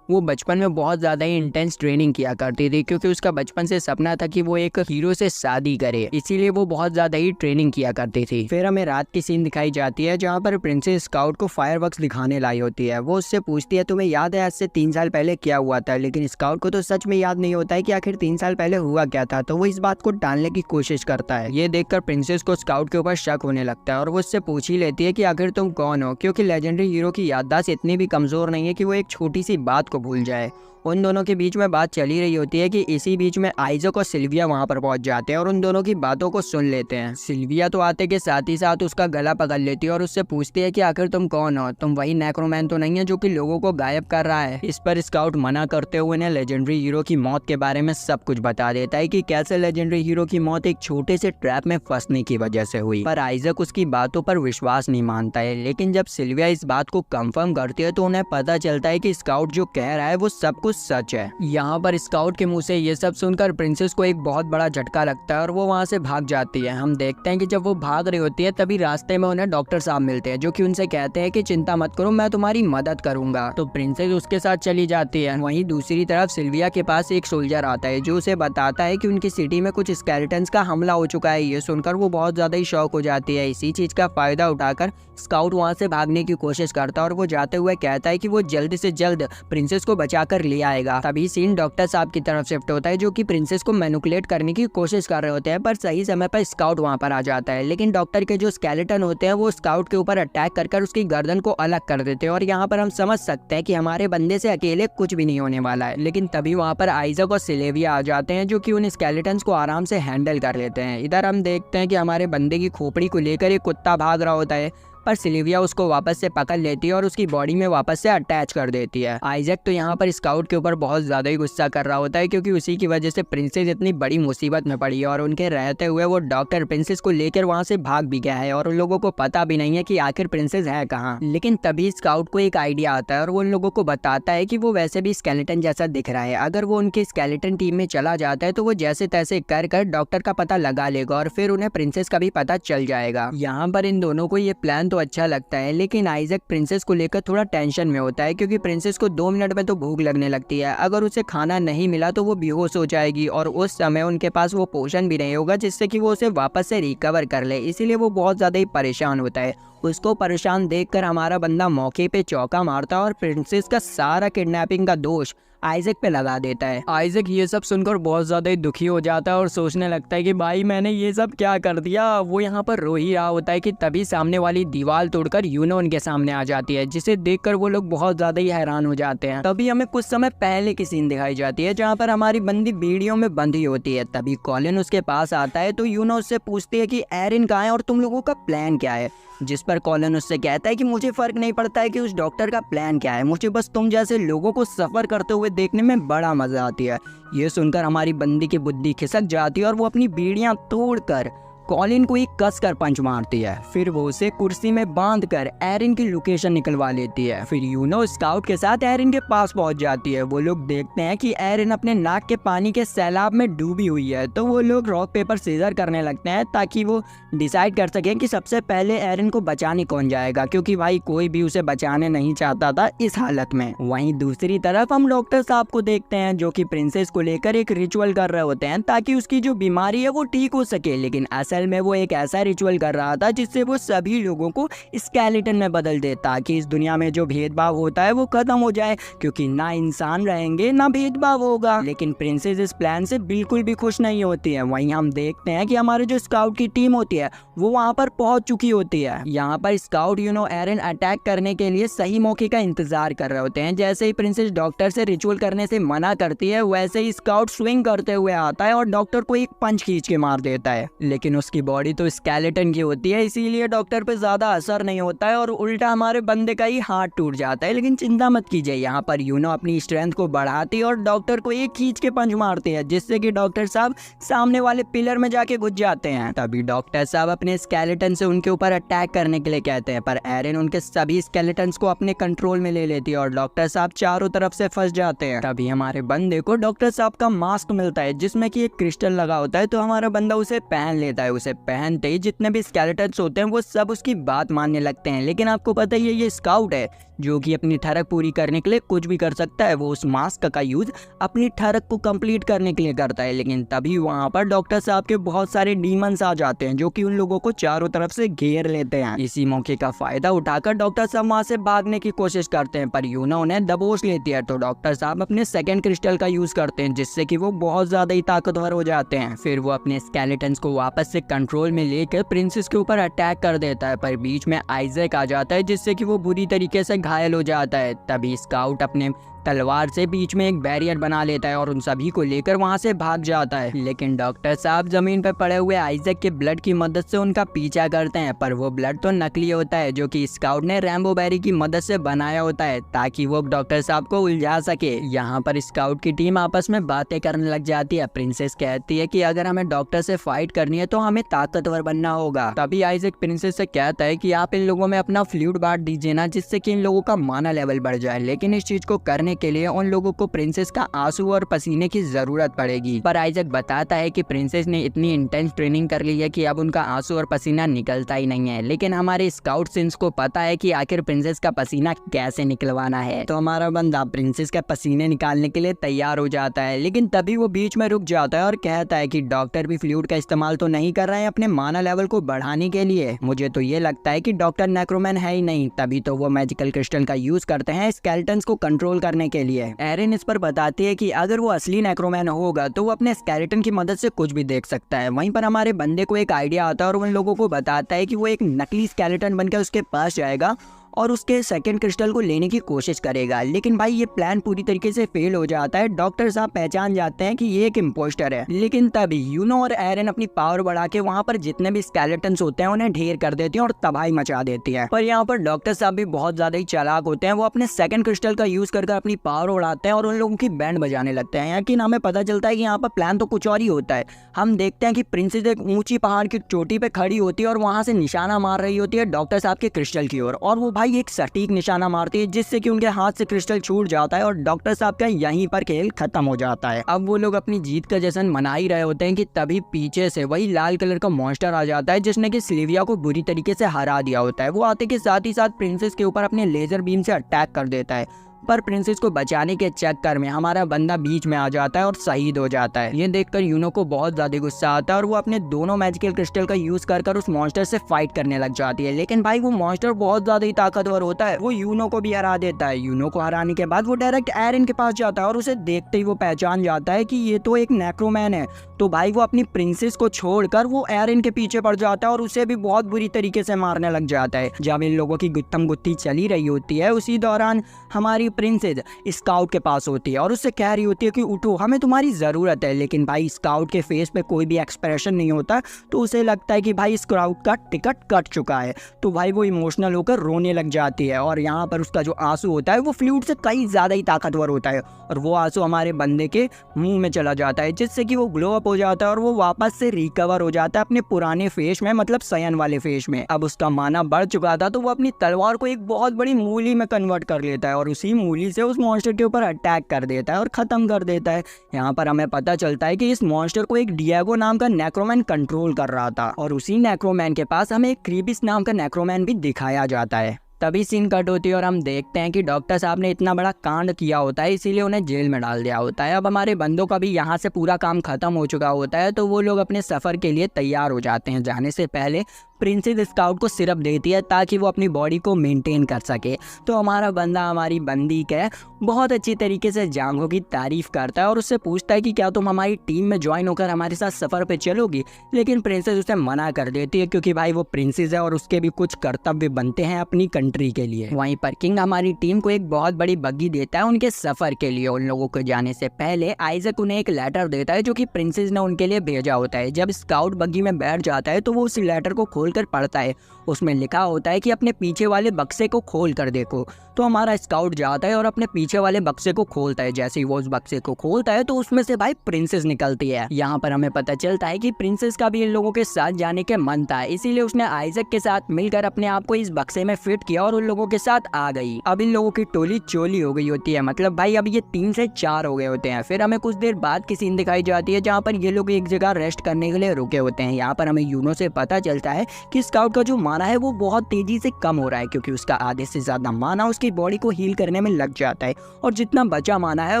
वो बचपन में बहुत ज़्यादा ही इंटेंस ट्रेनिंग किया करती थी, क्योंकि उसका बचपन से सपना था कि वो एक हीरो से शादी करे, इसीलिए वो बहुत ज़्यादा ही ट्रेनिंग किया करती थी। फिर हमें रात की सीन दिखाई जाती है जहाँ पर प्रिंसेस स्काउट को फायरवर्क्स दिखाने लाई होती है। वो उससे पूछती है तुम्हें याद है आज से 3 साल पहले क्या हुआ था, लेकिन स्काउट को तो सच में याद नहीं होता है कि आखिर 3 साल पहले हुआ क्या था, तो वो इस बात को टालने की कोशिश करता है। ये देखकर प्रिंसेस को स्काउट के ऊपर शक होने लगता है और वो उससे पूछ ही लेती है कि आखिर तुम कौन हो, क्योंकि लेजेंडरी हीरो की याददाश्त इतनी भी कमजोर नहीं है कि वो एक छोटी सी बात को भूल जाए। उन दोनों के बीच में बात चली रही होती है कि इसी बीच में आइजक और सिल्विया वहां पर पहुंच जाते हैं और उन दोनों की बातों को सुन लेते हैं। सिल्विया तो आते के साथ ही साथ उसका गला पकड़ लेती है और उससे पूछती है कि आखिर तुम कौन हो, तुम वही नेक्रोमैन तो नहीं है जो कि लोगों को गायब कर रहा है। इस पर स्काउट मना करते हुए उन्हें लेजेंडरी हीरो की मौत के बारे में सब कुछ बता देता है कि कैसे लेजेंडरी हीरो की मौत एक छोटे से ट्रैप में फंसने की वजह से हुई। पर आइजक उसकी बातों पर विश्वास नहीं मानता है, लेकिन जब सिल्विया इस बात को कंफर्म करती है तो उन्हें पता चलता है कि स्काउट जो कह रहा है वो सब कुछ सच है। यहाँ पर स्काउट के मुंह से ये सब सुनकर प्रिंसेस को एक बहुत बड़ा झटका लगता है और वो वहाँ से भाग जाती है। हम देखते हैं कि जब वो भाग रही होती है तभी रास्ते में उन्हें डॉक्टर साहब मिलते हैं जो कि उनसे कहते हैं कि चिंता मत करो, मैं तुम्हारी मदद करूंगा। तो प्रिंसेस उसके साथ चली जाती है। वहीं दूसरी तरफ सिल्विया के पास एक सोल्जर आता है जो उसे बताता है कि उनकी सिटी में कुछ स्केलेटन्स का हमला हो चुका है। ये सुनकर वो बहुत ज्यादा ही शॉक हो जाती है। इसी चीज का फायदा उठाकर स्काउट वहाँ से भागने की कोशिश करता है और वो जाते हुए कहता है कि वो जल्द से जल्द प्रिंसेस को बचाकर ले आएगा। तभी सीन डॉक्टर साहब की तरफ शिफ्ट होता है जो कि प्रिंसेस को मैनिपुलेट करने की कोशिश कर रहे होते हैं, पर सही समय पर स्काउट वहां पर आ जाता है। लेकिन डॉक्टर के जो स्केलेटन होते हैं वो स्काउट के ऊपर अटैक कर उसकी गर्दन को अलग कर देते हैं और यहाँ पर हम समझ सकते हैं कि हमारे बंदे से अकेले कुछ भी नहीं होने वाला है। लेकिन तभी वहाँ पर आइजक और सिलेविया आ जाते हैं जो कि उन स्केलेटन्स को आराम से हैंडल कर लेते हैं। इधर हम देखते हैं कि हमारे बंदे की खोपड़ी को लेकर एक कुत्ता भाग रहा होता है, पर सिल्विया उसको वापस से पकड़ लेती है और उसकी बॉडी में वापस से अटैच कर देती है। आइजक तो यहाँ पर स्काउट के ऊपर बहुत ज्यादा ही गुस्सा कर रहा होता है क्योंकि उसी की वजह से प्रिंसेस इतनी बड़ी मुसीबत में पड़ी है और उनके रहते हुए वो डॉक्टर प्रिंसेस को लेकर वहाँ से भाग भी गया है और उन लोगों को पता भी नहीं है कि आखिर प्रिंसेस है कहाँ। लेकिन तभी स्काउट को एक आइडिया आता है और वो उन लोगों को बताता है कि वो वैसे भी स्केलेटन जैसा दिख रहा है, अगर वो उनके स्केलेटन टीम में चला जाता है तो वो जैसे तैसे कर डॉक्टर का पता लगा लेगा और फिर उन्हें प्रिंसेस का भी पता चल जाएगा। यहाँ पर इन दोनों को ये प्लान तो अच्छा लगता है, लेकिन आइजक प्रिंसेस को लेकर थोड़ा टेंशन में होता है क्योंकि प्रिंसेस को 2 मिनट में तो भूख लगने लगती है। अगर उसे खाना नहीं मिला तो वो बेहोश हो जाएगी और उस समय उनके पास वो पोषण भी नहीं होगा जिससे कि वो उसे वापस से रिकवर कर ले। इसीलिए वो बहुत ज्यादा ही परेशान होता है। उसको परेशान देखकर हमारा बंदा मौके पे चौका मारता है और प्रिंसेस का सारा किडनैपिंग का दोष आइजक पे लगा देता है। आइजक ये सब सुनकर बहुत ज्यादा ही दुखी हो जाता है और सोचने लगता है कि भाई मैंने ये सब क्या कर दिया। वो यहाँ पर रो ही रहा होता है कि तभी सामने वाली दीवार तोड़कर यूनो उनके सामने आ जाती है, जिसे देखकर वो लोग बहुत ज्यादा ही हैरान हो जाते हैं। तभी हमें कुछ समय पहले की सीन दिखाई जाती है जहाँ पर हमारी बंदी बीड़ियों में बंधी होती है। तभी कॉलिन उसके पास आता है तो यूनो उससे पूछती है कि एरिन कहाँ है और तुम लोगों का प्लान क्या है, जिस पर कॉलिन उससे कहता है कि मुझे फर्क नहीं पड़ता है कि उस डॉक्टर का प्लान क्या है, मुझे बस तुम जैसे लोगों को सफर करते हुए देखने में बड़ा मजा आती है। ये सुनकर हमारी बंदी की बुद्धि खिसक जाती है और वो अपनी बीड़ियां तोड़कर कॉलिन को एक कस कर पंच मारती है। फिर वो उसे कुर्सी में बांधकर एरिन की लोकेशन निकलवा लेती है। फिर यूनो स्काउट के साथ एरिन के पास पहुंच जाती है। वो लोग देखते हैं कि एरिन अपने नाक के पानी के सैलाब में डूबी हुई है, तो वो लोग रॉक पेपर सीजर करने लगते हैं ताकि वो डिसाइड कर सकें कि सबसे पहले एरिन को बचाने कौन जाएगा, क्योंकि भाई कोई भी उसे बचाने नहीं चाहता था इस हालत में। वहीं दूसरी तरफ हम डॉक्टर साहब को देखते हैं जो कि प्रिंसेस को लेकर एक रिचुअल कर रहे होते हैं ताकि उसकी जो बीमारी है वो ठीक हो सके। लेकिन असल असल में वो एक ऐसा रिचुअल कर रहा था जिससे वो सभी लोगों को स्केलेटन में बदल दे, ताकि इस दुनिया में जो भेदभाव होता है वो खत्म हो जाए, क्योंकि ना इंसान रहेंगे ना भेदभाव होगा। लेकिन प्रिंसेस इस प्लान से बिल्कुल भी खुश नहीं होती है। वहीं हम देखते हैं कि हमारे जो स्काउट की टीम होती है वो वहाँ पर पहुंच चुकी होती है। यहाँ पर स्काउट एरन अटैक करने के लिए सही मौके का इंतजार कर रहे होते हैं। जैसे ही प्रिंसेस डॉक्टर से रिचुअल करने से मना करती है, वैसे ही स्काउट स्विंग करते हुए आता है और डॉक्टर को एक पंच खींच के मार देता है। लेकिन उसकी बॉडी तो स्केलेटन की होती है, इसीलिए डॉक्टर पे ज्यादा असर नहीं होता है और उल्टा हमारे बंदे का ही हाथ टूट जाता है। लेकिन चिंता मत कीजिए, यहाँ पर अपनी स्ट्रेंथ को बढ़ाती है और डॉक्टर को एक खींच के पंच मारते हैं, जिससे कि डॉक्टर साहब सामने वाले पिलर में जाके घुस जाते हैं। तभी डॉक्टर साहब अपने स्केलेटन से उनके ऊपर अटैक करने के लिए कहते हैं, पर एरन उनके सभी स्केलेटन्स को अपने कंट्रोल में ले लेती है और डॉक्टर साहब चारों तरफ से फंस जाते हैं। तभी हमारे बंदे को डॉक्टर साहब का मास्क मिलता है जिसमें कि एक क्रिस्टल लगा होता है, तो हमारा बंदा उसे पहन लेता है। उसे पहनते ही जितने भी स्केलेटन्स होते हैं वो सब उसकी बात मानने लगते हैं। लेकिन आपको पता ही है ये स्काउट है जो कि अपनी ठरक पूरी करने के लिए कुछ भी कर सकता है। वो उस मास्क का यूज अपनी ठरक को कंप्लीट करने के लिए करता है। लेकिन तभी वहाँ पर डॉक्टर साहब के बहुत सारे डीमंस आ जाते हैं जो कि उन लोगों को चारों तरफ से घेर लेते हैं। इसी मौके का फायदा उठाकर डॉक्टर साहब वहाँ से भागने की कोशिश करते हैं, पर उन्हें दबोच लेती है। तो डॉक्टर साहब अपने सेकंड क्रिस्टल का यूज करते हैं जिससे कि वो बहुत ज्यादा ही ताकतवर हो जाते हैं। फिर वो अपने स्केलेटन्स को वापस से कंट्रोल में लेकर प्रिंसेस के ऊपर अटैक कर देता है, पर बीच में आइजैक आ जाता है जिससे कि वो बुरी तरीके से घायल हो जाता है। तभी स्काउट अपने तलवार से बीच में एक बैरियर बना लेता है और उन सभी को लेकर वहां से भाग जाता है। लेकिन डॉक्टर साहब जमीन पर पड़े हुए आइजैक के ब्लड की मदद से उनका पीछा करते हैं, पर वो ब्लड तो नकली होता है जो कि स्काउट ने रैम्बो बेरी की मदद से बनाया होता है ताकि वो डॉक्टर साहब को उलझा सके। यहाँ पर स्काउट की टीम आपस में बातें करने लग जाती है। प्रिंसेस कहती है कि अगर हमें डॉक्टर से फाइट करनी है तो हमें ताकतवर बनना होगा। तभी आइजैक प्रिंसेस से कहता है कि आप इन लोगों में अपना फ्लूइड बांट दीजिए ना, जिससे कि इन लोगों का माना लेवल बढ़ जाए। लेकिन इस चीज को करने के लिए उन लोगों को प्रिंसेस का आंसू और पसीने की जरूरत पड़ेगी। पर आइजैक बताता है कि प्रिंसेस ने इतनी इंटेंस ट्रेनिंग कर ली है कि अब उनका आंसू और पसीना निकलता ही नहीं है। लेकिन हमारे स्काउट सिंस को पता है कि आखिर प्रिंसेस का पसीना कैसे निकलवाना है, तो हमारा बंदा प्रिंसेस का पसीने निकालने के लिए तैयार हो जाता है। लेकिन तभी वो बीच में रुक जाता है और कहता है कि डॉक्टर भी फ्लूइड का इस्तेमाल तो नहीं कर रहे हैं अपने माना लेवल को बढ़ाने के लिए। मुझे तो ये लगता है कि डॉक्टर नेक्रोमैन है ही नहीं। तभी तो वो मैजिकल क्रिस्टल का यूज करते हैं स्केलेटन्स को कंट्रोल करने के लिए। एरिन इस पर बताती है कि अगर वो असली नेक्रोमैन होगा तो वो अपने स्केलेटन की मदद से कुछ भी देख सकता है। वहीं पर हमारे बंदे को एक आइडिया आता है और उन लोगों को बताता है कि वो एक नकली स्केलेटन बनकर उसके पास जाएगा और उसके सेकंड क्रिस्टल को लेने की कोशिश करेगा। लेकिन भाई ये प्लान पूरी तरीके से फेल हो जाता है। डॉक्टर साहब पहचान जाते हैं कि ये एक इम्पोस्टर है। लेकिन तभी यूनो और एरन अपनी पावर बढ़ा के वहाँ पर जितने भी स्केलेटन्स होते हैं उन्हें ढेर कर देती हैं और तबाही मचा देती है। पर यहाँ पर डॉक्टर साहब भी बहुत ज्यादा ही चालाक होते हैं। वो अपने सेकंड क्रिस्टल का यूज कर अपनी पावर उड़ाते हैं और उन लोगों की बैंड बजाने लगते हैं। लेकिन हमें पता चलता है कि यहाँ पर प्लान तो कुछ और ही होता है। हम देखते हैं कि प्रिंसेस एक ऊंची पहाड़ की चोटी पे खड़ी होती है और वहां से निशाना मार रही होती है डॉक्टर साहब के क्रिस्टल की ओर, और वो भाई एक सटीक निशाना मारती है जिससे कि उनके हाथ से क्रिस्टल छूट जाता है और डॉक्टर साहब का यहीं पर खेल खत्म हो जाता है। अब वो लोग अपनी जीत का जश्न मना ही रहे होते हैं कि तभी पीछे से वही लाल कलर का मॉन्स्टर आ जाता है जिसने कि सिल्विया को बुरी तरीके से हरा दिया होता है। वो आते के साथ ही साथ प्रिंसेस के ऊपर अपने लेजर बीम से अटैक कर देता है, पर प्रिंसेस को बचाने के चक्कर में हमारा बंदा बीच में आ जाता है और शहीद हो जाता है। ये देखकर यूनो को बहुत ज्यादा गुस्सा आता है और वो अपने दोनों मैजिकल क्रिस्टल का यूज कर उस मॉन्स्टर से फाइट करने लग जाती है। लेकिन भाई वो मॉन्स्टर बहुत ज्यादा ही ताकतवर होता है। वो यूनो को भी हरा देता है। यूनो को हराने के बाद वो डायरेक्ट एरन के पास जाता है और उसे देखते ही वो पहचान जाता है कि ये तो एक नेक्रोमैन है। तो भाई वो अपनी प्रिंसेस को छोड़कर वो एरन के पीछे पड़ जाता है और उसे भी बहुत बुरी तरीके से मारने लग जाता है। जब इन लोगों की गुत्थम गुत्थी चली रही होती है उसी दौरान हमारी प्रिंसेस स्काउट के पास होती है और उससे कह रही होती है कि उठो, हमें तुम्हारी जरूरत है। लेकिन भाई स्काउट के फेस पे कोई भी एक्सप्रेशन नहीं होता, तो उसे लगता है कि भाई स्काउट का टिकट कट चुका है। तो भाई वो इमोशनल होकर रोने लग जाती है और यहाँ पर उसका जो आंसू होता है वो फ्लूइड से कई ज्यादा ही ताकतवर होता है और वो आंसू हमारे बंदे के मुंह में चला जाता है जिससे कि वो ग्लो अप हो जाता है और वो वापस से रिकवर हो जाता है अपने पुराने फेस में, मतलब सयन वाले फेस में। अब उसका माना बढ़ चुका था तो वो अपनी तलवार को एक बहुत बड़ी मूली में कन्वर्ट कर लेता है और उसी मूली से उस मॉन्स्टर के ऊपर अटैक कर देता है और खत्म कर देता है। यहाँ पर हमें पता चलता है कि इस मॉन्स्टर को एक डिएगो नाम का नेक्रोमैन कंट्रोल कर रहा था और उसी नेक्रोमैन के पास हमें एक क्रीबिस नाम का नेक्रोमैन भी दिखाया जाता है। तभी सीन कट होती है और हम देखते हैं कि डॉक्टर साहब ने इतना बड़ा कांड किया होता है, इसीलिए उन्हें जेल में डाल दिया होता है। अब हमारे बंदों का भी यहाँ से पूरा काम खत्म हो चुका होता है, तो वो लोग अपने सफ़र के लिए तैयार हो जाते हैं। जाने से पहले प्रिंसेस स्काउट को सिरप देती है ताकि वो अपनी बॉडी को मेंटेन कर सके। तो हमारा बंदा हमारी बंदी के बहुत अच्छी तरीके से जांघों की तारीफ करता है और उससे पूछता है कि क्या तुम हमारी टीम में ज्वाइन होकर हमारे साथ सफ़र पे चलोगी। लेकिन प्रिंसेस उसे मना कर देती है क्योंकि भाई वो प्रिंसेस है और उसके भी कुछ कर्तव्य बनते हैं अपनी कंट्री के लिए। वहीं पर किंग हमारी टीम को एक बहुत बड़ी बग्गी देता है उनके सफ़र के लिए। उन लोगों को जाने से पहले आइजक उन्हें एक लेटर देता है जो कि प्रिंसेस ने उनके लिए भेजा होता है। जब स्काउट बग्गी में बैठ जाता है तो वो उस लेटर को खोलकर पढ़ता है। उसमें लिखा होता है कि अपने पीछे वाले बक्से को खोल कर देखो। तो हमारा स्काउट जाता है और अपने पीछे वाले बक्से को खोलता है। जैसे ही वो उस बक्से को खोलता है तो उसमें से भाई प्रिंसेस निकलती है। यहाँ पर हमें पता चलता है कि प्रिंसेस का भी इन लोगों के साथ जाने के मन था, इसीलिए उसने आइजक के साथ मिलकर अपने आप को इस बक्से में फिट किया और उन लोगों के साथ आ गई। अब इन लोगों की टोली चोली हो गई होती है, मतलब भाई अब ये 3 से 4 हो गए होते हैं। फिर हमें कुछ देर बाद की सीन दिखाई जाती है जहाँ पर ये लोग एक जगह रेस्ट करने के लिए रुके होते हैं। यहाँ पर हमें यूनो से पता चलता है कि स्काउट का जो माना है वो बहुत तेजी से कम हो रहा है, क्योंकि उसका आधे से ज्यादा माना उसकी बॉडी को हील करने में लग जाता है और जितना बचा माना है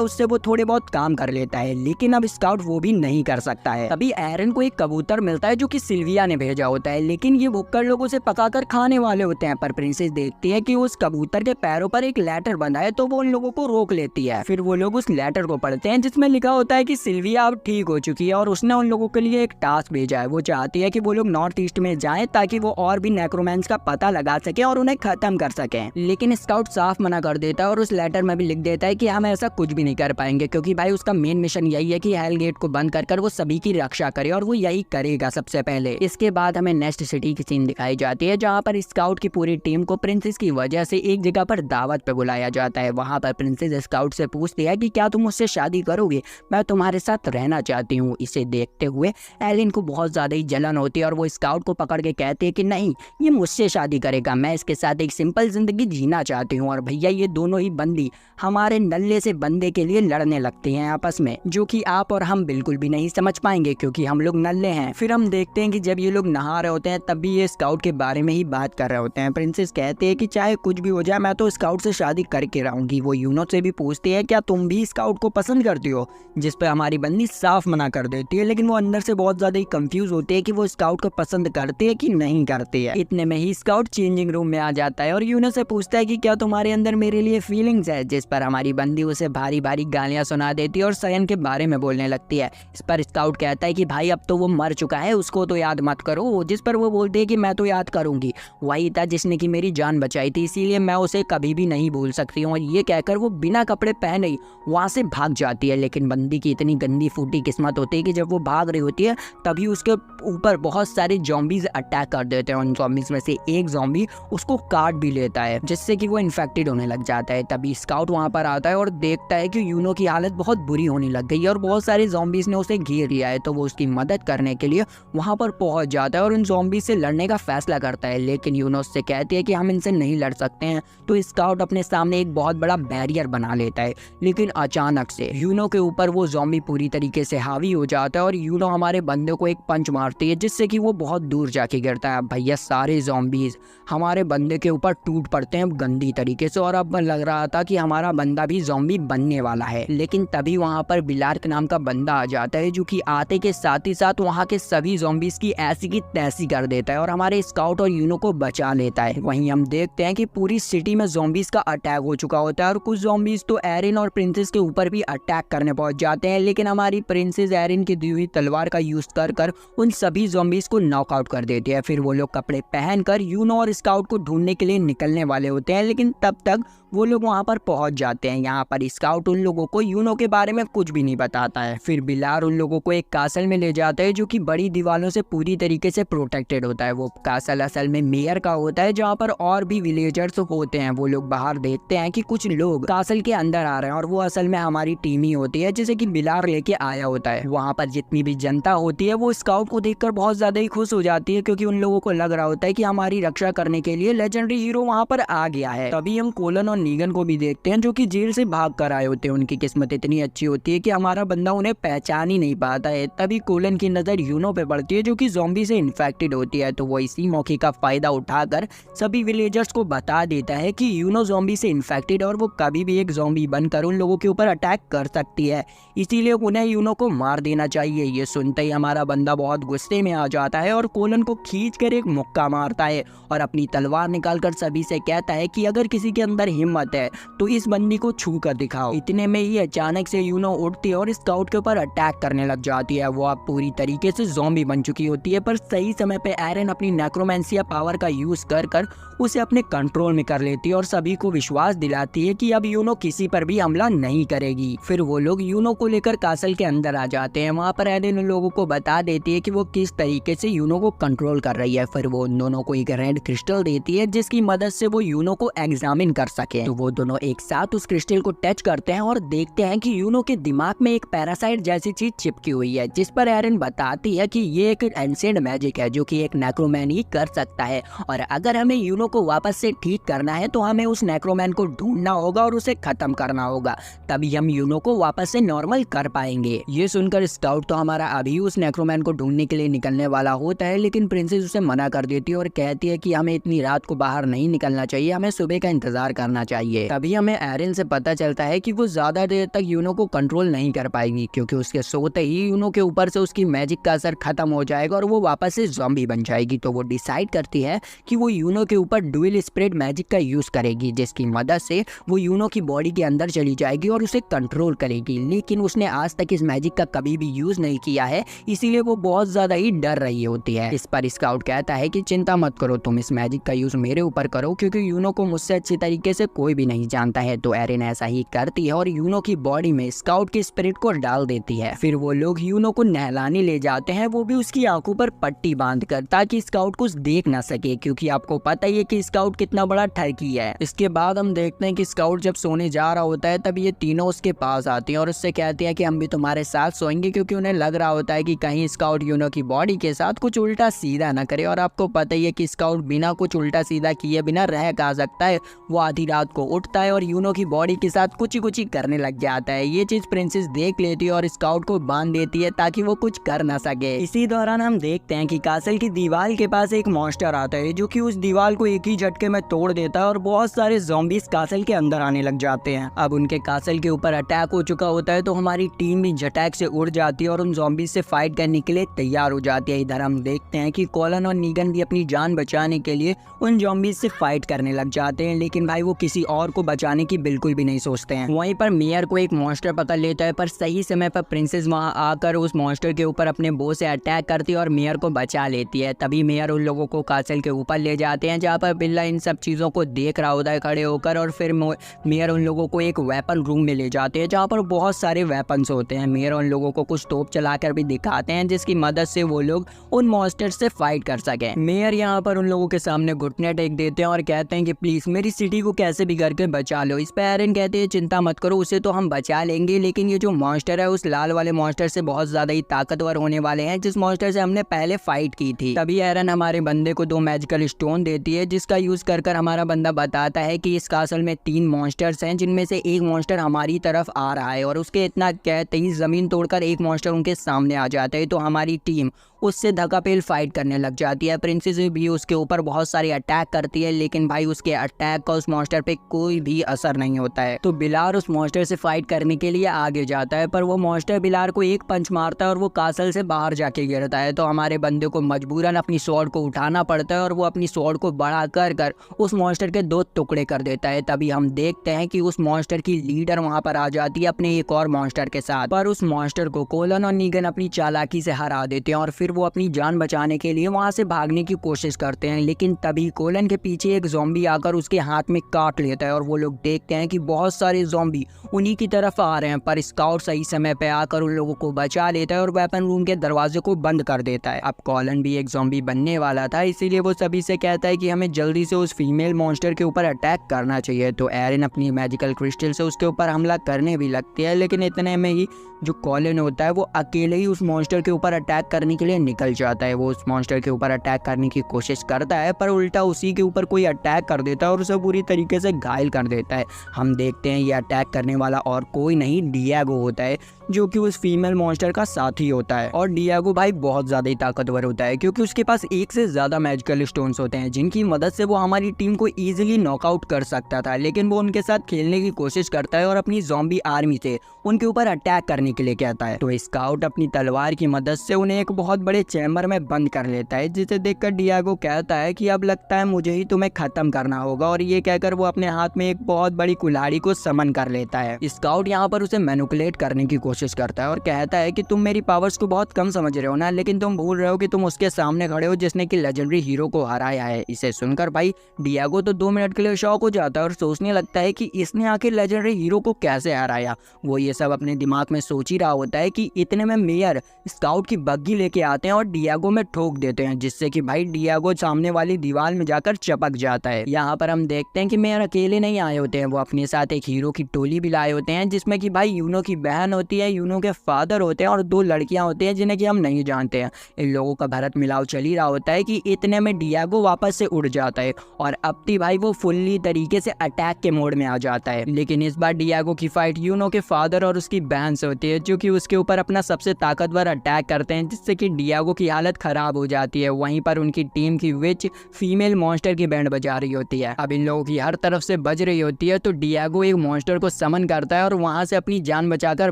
उससे वो थोड़े बहुत काम कर लेता है। लेकिन अब स्काउट वो भी नहीं कर सकता है। तभी एरन को एक कबूतर मिलता है जो कि सिल्विया ने भेजा होता है, लेकिन ये भुक्कड़ लोगों से पकाकर खाने वाले होते हैं। पर प्रिंसेस देखती है कि उस कबूतर के पैरों पर एक लेटर बंधा है, तो वो उन लोगों को रोक लेती है। फिर वो लोग उस लेटर को पढ़ते हैं जिसमें लिखा होता है कि सिल्विया अब ठीक हो चुकी है और उसने उन लोगों के लिए एक टास्क भेजा है। वो चाहती है कि वो लोग नॉर्थ ईस्ट में जाएं ताकि वो और भी नेक्रोमैंस का पता लगा सके और उन्हें खत्म कर सके। लेकिन स्काउट साफ मना कर देता है और उस लेटर में भी लिख देता है कि हम ऐसा कुछ भी नहीं कर पाएंगे, क्योंकि भाई उसका मेन मिशन यही है कि हेल गेट को बंद कर वो सभी की रक्षा करे और वो यही करेगा सबसे पहले। इसके बाद हमें नेक्स्ट सिटी की सीन दिखाई जाती है जहाँ पर स्काउट की पूरी टीम को प्रिंसेस की वजह से एक जगह पर दावत पे बुलाया जाता है। वहाँ पर प्रिंसेस स्काउट से पूछती है कि क्या तुम मुझसे शादी करोगे, मैं तुम्हारे साथ रहना चाहती हूँ। इसे देखते हुए एलिन को बहुत ज्यादा ही जलन होती है और वो स्काउट को पकड़ के कहती है कि नहीं, ये मुझसे शादी करेगा, मैं इसके साथ एक सिंपल जिंदगी जीना चाहती हूँ। और भैया ये दोनों ही बंदी हमारे नल्ले से बंदे के लिए लड़ने लगते हैं आपस में, जो कि आप और हम बिल्कुल भी नहीं समझ पाएंगे क्योंकि हम लोग नल्ले हैं। फिर हम देखते हैं कि जब ये लोग नहा रहे होते हैं तब भी ये स्काउट के बारे में ही बात कर रहे होते हैं। प्रिंसेस कहते हैं कि चाहे कुछ भी हो जाए मैं तो स्काउट से शादी करके रहूंगी। वो यूनो से भी पूछती है क्या तुम भी स्काउट को पसंद करती हो, जिस पर हमारी बंदी साफ मना कर देती है। लेकिन वो अंदर से बहुत ज्यादा ही कंफ्यूज होती है कि वो स्काउट को पसंद करती है कि नहीं करती है। इतने में ही स्काउट चेंजिंग रूम में आ जाता है और यूनो से पूछता है कि क्या तुम्हारे अंदर मेरे लिए फीलिंग्स है, जिस पर हमारी बंदी उसे भारी भारी गालियां सुना देती है और सयन के बारे में बोलने लगती है। इस पर स्काउट कहता है कि भाई अब तो वो मर चुका है, उसको तो याद मत करो। जिस पर वो बोलती है कि मैं तो याद करूंगी, वही था जिसने की मेरी जान बचाई थी, इसीलिए मैं उसे कभी भी नहीं भूल सकती हूँ। और ये कहकर वो बिना कपड़े पहने ही वहाँ से भाग जाती है। लेकिन बंदी की इतनी गंदी फूटी किस्मत होती है कि जब वो भाग रही होती है तभी उसके ऊपर बहुत सारे ज़ॉम्बीज अटैक कर देते हैं। उन ज़ॉम्बीज में से एक ज़ॉम्बी उसको काट भी लेता है, जिससे कि वो इन्फेक्टेड होने लग जाता है। तभी स्काउट वहाँ पर आता है और देखता है कि यूनो की हालत बहुत बुरी होने लग गई है और बहुत सारे ज़ॉम्बीज ने उसे घेर लिया है। तो वो उसकी मदद करने के लिए वहाँ पर पहुँच जाता है और उन ज़ॉम्बीज से लड़ने का फैसला करता है। लेकिन यूनो उससे कहती है कि हम इनसे नहीं लड़ सकते हैं। तो स्काउट अपने सामने एक बहुत बड़ा बैरियर बना लेता है। लेकिन अचानक से यूनो के ऊपर वो ज़ॉम्बी पूरी तरीके से हावी हो जाता है और यूनो हमारे बंदे को एक पंच मारती है, जिससे कि वो बहुत दूर जाके गिरता है। भैया सारे ज़ॉम्बीज हमारे बंदे के ऊपर टूट पड़ते हैं गंदी तरीके से और अब लग रहा था कि हमारा बंदा भी ज़ॉम्बी बनने वाला है। लेकिन तभी वहाँ पर बिलार्क नाम का बंदा आ जाता है, जो कि आते के साथ ही साथ वहाँ के सभी ज़ॉम्बीज की ऐसी की तैसी कर देता है और हमारे स्काउट और यूनो को बचा लेता है। वहीं हम देखते हैं कि पूरी सिटी में ज़ॉम्बीज का अटैक हो चुका होता है और कुछ ज़ॉम्बीज तो एरिन और प्रिंसेस के ऊपर भी अटैक करने पहुंच जाते हैं। लेकिन हमारी प्रिंसेस एरिन की दी हुई तलवार का यूज कर उन सभी ज़ॉम्बीज को नॉकआउट कर देती है। फिर वो लोग कपड़े पहनकर यूनो और स्काउट को ढूंढने के लिए निकलने वाले होते हैं, लेकिन तब तक वो लोग वहाँ पर पहुंच जाते हैं। यहाँ पर स्काउट उन लोगों को यूनो के बारे में कुछ भी नहीं बताता है। फिर बिलार उन लोगों को एक कासल में ले जाता है जो कि बड़ी दीवारों से पूरी तरीके से प्रोटेक्टेड होता है। वो कासल असल में मेयर का होता है, जहाँ पर और भी विलेजर्स होते हैं। वो लोग बाहर देखते हैं कि कुछ लोग कासल के अंदर आ रहे हैं और वो असल में हमारी टीम ही होती है, जैसे कि बिलार लेके आया होता है। वहाँ पर जितनी भी जनता होती है वो स्काउट को देखकर बहुत ज्यादा ही खुश हो जाती है, क्योंकि उन लोगों को लग रहा होता है कि हमारी रक्षा करने के लिए लेजेंडरी हीरो वहाँ पर आ गया है। तभी हम कोलन और नीगन को भी देखते हैं जो कि जेल से भाग कर आए होते हैं। उनकी किस्मत इतनी अच्छी होती है कि हमारा बंदा उन्हें पहचान ही नहीं पाता है। तभी कोलन की नज़र यूनो पे पड़ती है जो कि ज़ॉम्बी से इन्फेक्टेड होती है। तो वो इसी मौके का फ़ायदा उठाकर सभी विलेजर्स को बता देता है कि यूनो ज़ॉम्बी से इन्फेक्टेड और वो कभी भी एक ज़ॉम्बी बनकर उन लोगों के ऊपर अटैक कर सकती है, इसीलिए उन्हें यूनो को मार देना चाहिए। ये सुनते ही हमारा बंदा बहुत गुस्से में आ जाता है और कोलन को खींचकर एक मुक्का मारता है और अपनी तलवार निकालकर सभी से कहता है कि अगर किसी के अंदर हिम्मत है तो इस बंदी को छू कर दिखाओ। इतने में ही अचानक से यूनो उठती है और स्काउट के ऊपर अटैक करने लग जाती है। वो अब पूरी तरीके से ज़ॉम्बी बन चुकी होती है, पर सही समय पे एरन अपनी नेक्रोमेंसिया पावर का यूज कर उसे अपने कंट्रोल में कर लेती है और सभी को विश्वास दिलाती है कि अब यूनो किसी पर भी हमला नहीं करेगी। फिर वो लोग यूनो को लेकर कासल के अंदर आ जाते हैं। वहाँ पर एरन उन लोगों को बता देती है कि वो किस तरीके से यूनो को कंट्रोल कर रही है। फिर वो उन दोनों को एक रेड क्रिस्टल देती है जिसकी मदद से वो यूनो को एग्जामिन कर सके। तो वो दोनों एक साथ उस क्रिस्टल को टच करते हैं और देखते हैं कि यूनो के दिमाग में एक पैरासाइट जैसी चीज चिपकी हुई है, जिस पर एरन बताती है कि ये एक एंशिएंट मैजिक है जो कि एक नेक्रोमैन ही कर सकता है और अगर हमें यूनो को वापस से ठीक करना है तो हमें उस नेक्रोमैन को ढूंढना होगा और उसे खत्म करना होगा, तभी हम यूनो को वापस से नॉर्मल कर पाएंगे। ये सुनकर स्काउट तो हमारा अभी उस नेक्रोमैन को ढूंढने के लिए निकलने वाला होता है, लेकिन प्रिंसेस उसे मना कर देती है और कहती है कि हमें इतनी रात को बाहर नहीं निकलना चाहिए, हमें सुबह का इंतजार करना चाहिए। तभी हमें एरन से पता चलता है कि वो ज्यादा देर तक यूनो को कंट्रोल नहीं कर पाएगी क्योंकि उसके सोते ही यूनो के ऊपर से उसकी मैजिक का असर खत्म हो जाएगा और वो वापस से ज़ॉम्बी बन जाएगी। तो वो डिसाइड करती है कि वो यूनो के ऊपर डुअल स्प्रेड मैजिक का यूज करेगी, जिसकी मदद से वो यूनो की बॉडी के अंदर चली जाएगी और उसे कंट्रोल करेगी। लेकिन उसने आज तक इस मैजिक का कभी भी यूज नहीं किया है, इसीलिए वो बहुत ज्यादा ही डर रही होती है। इस पर स्काउट कहता है कि चिंता मत करो, तुम इस मैजिक का यूज मेरे ऊपर करो क्योंकि यूनो को मुझसे अच्छी तरीके से कोई भी नहीं जानता है। तो एरन ऐसा ही करती है और यूनो की बॉडी में स्काउट की स्पिरिट को डाल देती है। फिर वो लोग यूनो को नहलाने ले जाते हैं, वो भी उसकी आंखों पर पट्टी बांधकर, ताकि स्काउट कुछ देख ना सके क्योंकि आपको पता ही है कि स्काउट कितना बड़ा ठरकी है। इसके बाद हम देखते हैं कि स्काउट जब सोने जा रहा होता है तब ये तीनों उसके पास आती हैं और उससे कहती है कि हम भी तुम्हारे साथ सोएंगे, क्योंकि उन्हें लग रहा होता है कि कहीं स्काउट यूनो की बॉडी के साथ कुछ उल्टा सीधा ना करे। और आपको पता ही है कि स्काउट बिना कुछ उल्टा सीधा किए बिना रह का सकता है। वो आधी रात को उठता है और यूनो की बॉडी के साथ कुछ ही करने लग जाता है। ये चीज प्रिंसेस देख लेती है और स्काउट को बांध देती है ताकि वो कुछ कर ना सके। इसी दौरान हम देखते हैं कि कासल की दीवार के पास एक मॉन्स्टर आता है जो कि उस दीवार को एक ही झटके में तोड़ देता है और बहुत सारे ज़ॉम्बीज कासल के अंदर आने लग जाते हैं। अब उनके कासल के ऊपर अटैक हो चुका होता है, तो हमारी टीम भी झटैक से उड़ जाती है और उन ज़ॉम्बीज से फाइट करने के लिए तैयार हो जाती है। इधर हम देखते हैं कि कोलन और नीगन भी अपनी जान बचाने के लिए उन ज़ॉम्बीज से फाइट करने लग जाते हैं, लेकिन भाई वो किसी और को बचाने की बिल्कुल भी नहीं सोचते हैं। वहीं पर मेयर को एक मॉन्स्टर पकड़ लेता है, पर सही समय पर प्रिंसेस वहां आकर उस मॉन्स्टर के ऊपर अपने बो से अटैक करती है और मेयर को बचा लेती है। तभी मेयर उन लोगों को कासल के ऊपर ले जाते हैं जहाँ पर बिल्ला इन सब चीज़ों को देख रहा होता है खड़े होकर, और फिर मेयर उन लोगों को एक वेपन रूम में ले जाते हैं जहाँ पर बहुत सारे वेपन्स होते हैं। मेयर उन लोगों को कुछ तोप चलाकर भी दिखाते हैं जिसकी मदद से वो लोग उन मॉन्स्टर से फाइट कर सके। मेयर यहाँ पर उन लोगों के सामने घुटने टेक देते हैं और कहते हैं कि प्लीज मेरी सिटी को कैसे भी करके बचा लो। इस पर एरन कहते हैं चिंता मत करो, उसे तो हम बचा लेंगे, लेकिन ये जो मॉन्स्टर है उस लाल वाले मॉन्स्टर से बहुत ज्यादा ही ताकतवर होने वाले हैं जिस मॉन्स्टर से हमने पहले फाइट की थी। तभी एरन हमारे बंदे को 2 मैजिकल स्टोन देती है जिसका यूज कर हमारा बंदा बताता है कि इस कासल में 3 मॉन्स्टर्स हैं जिनमें से एक मॉन्स्टर हमारी तरफ आ रहा है, और उसके इतना कहते ही जमीन तोड़कर एक मॉन्स्टर उनके सामने आ जाता है। तो हमारी टीम उससे धक्कापेल फाइट करने लग जाती है। प्रिंसेस भी उसके ऊपर बहुत सारी अटैक करती है, लेकिन भाई उसके अटैक का उस मॉन्स्टर पे कोई भी असर नहीं होता है। तो बिलार उस मॉन्स्टर से फाइट करने के लिए आगे जाता है, पर वो मॉन्स्टर बिलार को एक पंच मारता है और वो कासल से बाहर जाके गिरता है। तो हमारे बंदे को मजबूरन अपनी स्वॉर्ड को उठाना पड़ता है और वो अपनी स्वॉर्ड को बढ़ा कर उस मॉन्स्टर के 2 टुकड़े कर देता है। तभी हम देखते हैं कि उस मॉन्स्टर की लीडर वहां पर आ जाती है अपने एक और मॉन्स्टर के साथ, पर उस मॉन्स्टर को कोलन और नीगन अपनी चालाकी से हरा देते हैं और फिर वो अपनी जान बचाने के लिए वहां से भागने की कोशिश करते हैं। लेकिन तभी कोलन के पीछे एक ज़ॉम्बी आकर उसके हाथ में काट लेता है और वो लोग देखते हैं कि बहुत सारे ज़ॉम्बी उन्हीं की तरफ आ रहे हैं, पर स्काउट सही समय पे आकर उन लोगों को बचा लेता है और वेपन रूम के दरवाजे को बंद कर देता है। अब कोलन भी एक ज़ॉम्बी बनने वाला था, इसीलिए वो सभी से कहता है कि हमें जल्दी से उस फीमेल मॉन्स्टर के ऊपर अटैक करना चाहिए। तो एरन अपनी मैजिकल क्रिस्टल से उसके ऊपर हमला करने भी लगती है, लेकिन इतने में ही जो कॉलिन होता है वो अकेले ही उस मॉन्स्टर के ऊपर अटैक करने के लिए निकल जाता है। वो उस मॉन्स्टर के ऊपर अटैक करने की कोशिश करता है पर उल्टा उसी के ऊपर कोई अटैक कर देता है और उसे बुरी तरीके से घायल कर देता है। हम देखते हैं ये अटैक करने वाला और कोई नहीं डियागो होता है, जो कि उस फीमेल मॉन्स्टर का साथी होता है। और डियागो भाई बहुत ज़्यादा ही ताकतवर होता है क्योंकि उसके पास एक से ज़्यादा मैजिकल स्टोन्स होते हैं जिनकी मदद से वो हमारी टीम को ईजिली नॉकआउट कर सकता था, लेकिन वो उनके साथ खेलने की कोशिश करता है और अपनी ज़ॉम्बी आर्मी से उनके ऊपर अटैक करने के लिए कहता है। तो स्काउट अपनी तलवार की मदद से उन्हें एक बहुत बड़े चैम्बर में बंद कर लेता है, जिसे देखकर डियागो कहता है कि अब लगता है मुझे ही तुम्हें खत्म करना होगा, और ये कहकर वो अपने हाथ में एक बहुत बड़ी कुल्हाड़ी को समन कर लेता है। स्काउट यहाँ पर उसे मैनिपुलेट करने की कोशिश करता है और कहता है कि तुम मेरी पावर्स को बहुत कम समझ रहे हो ना, लेकिन तुम भूल रहे हो कि तुम उसके सामने खड़े हो जिसने कि लेजेंडरी हीरो को हराया है। इसे सुनकर भाई डियागो तो 2 मिनट के लिए शॉक हो जाता है और सोचने लगता है कि इसने आखिर लेजेंडरी हीरो को कैसे हराया। वो ये सब अपने दिमाग में सोच ही रहा होता है कि इतने में मेयर स्काउट की बग्गी लेके आते हैं और डियागो में ठोक देते हैं, जिससे कि भाई डियागो सामने वाली दीवार में जाकर चपक जाता है। यहाँ पर हम देखते हैं कि मेयर अकेले नहीं आए होते हैं, वो अपने साथ एक हीरो की टोली भी लाए होते हैं जिसमें कि भाई यूनो की बहन होती है, यूनो के फादर होते हैं और 2 लड़कियां होती हैं जिन्हें कि हम नहीं जानते हैं। इन लोगों का भरत मिलाव चल ही रहा होता है कि इतने में डियागो वापस से उड़ जाता है और अब भी भाई वो फुल्ली तरीके से अटैक के मोड में आ जाता है। लेकिन इस बार डियागो की फाइट यूनो के फादर और उसकी बहन से होती है, जो कि उसके ऊपर अपना सबसे ताकतवर अटैक करते हैं, जिससे कि डियागो की हालत खराब हो जाती है। वहीं पर उनकी टीम की विच फीमेल मॉन्स्टर की बैंड बजा रही होती है। अब इन लोगों की हर तरफ से बज रही होती है, तो डियागो एक मॉन्स्टर को समन करता है और वहां से अपनी जान बचाकर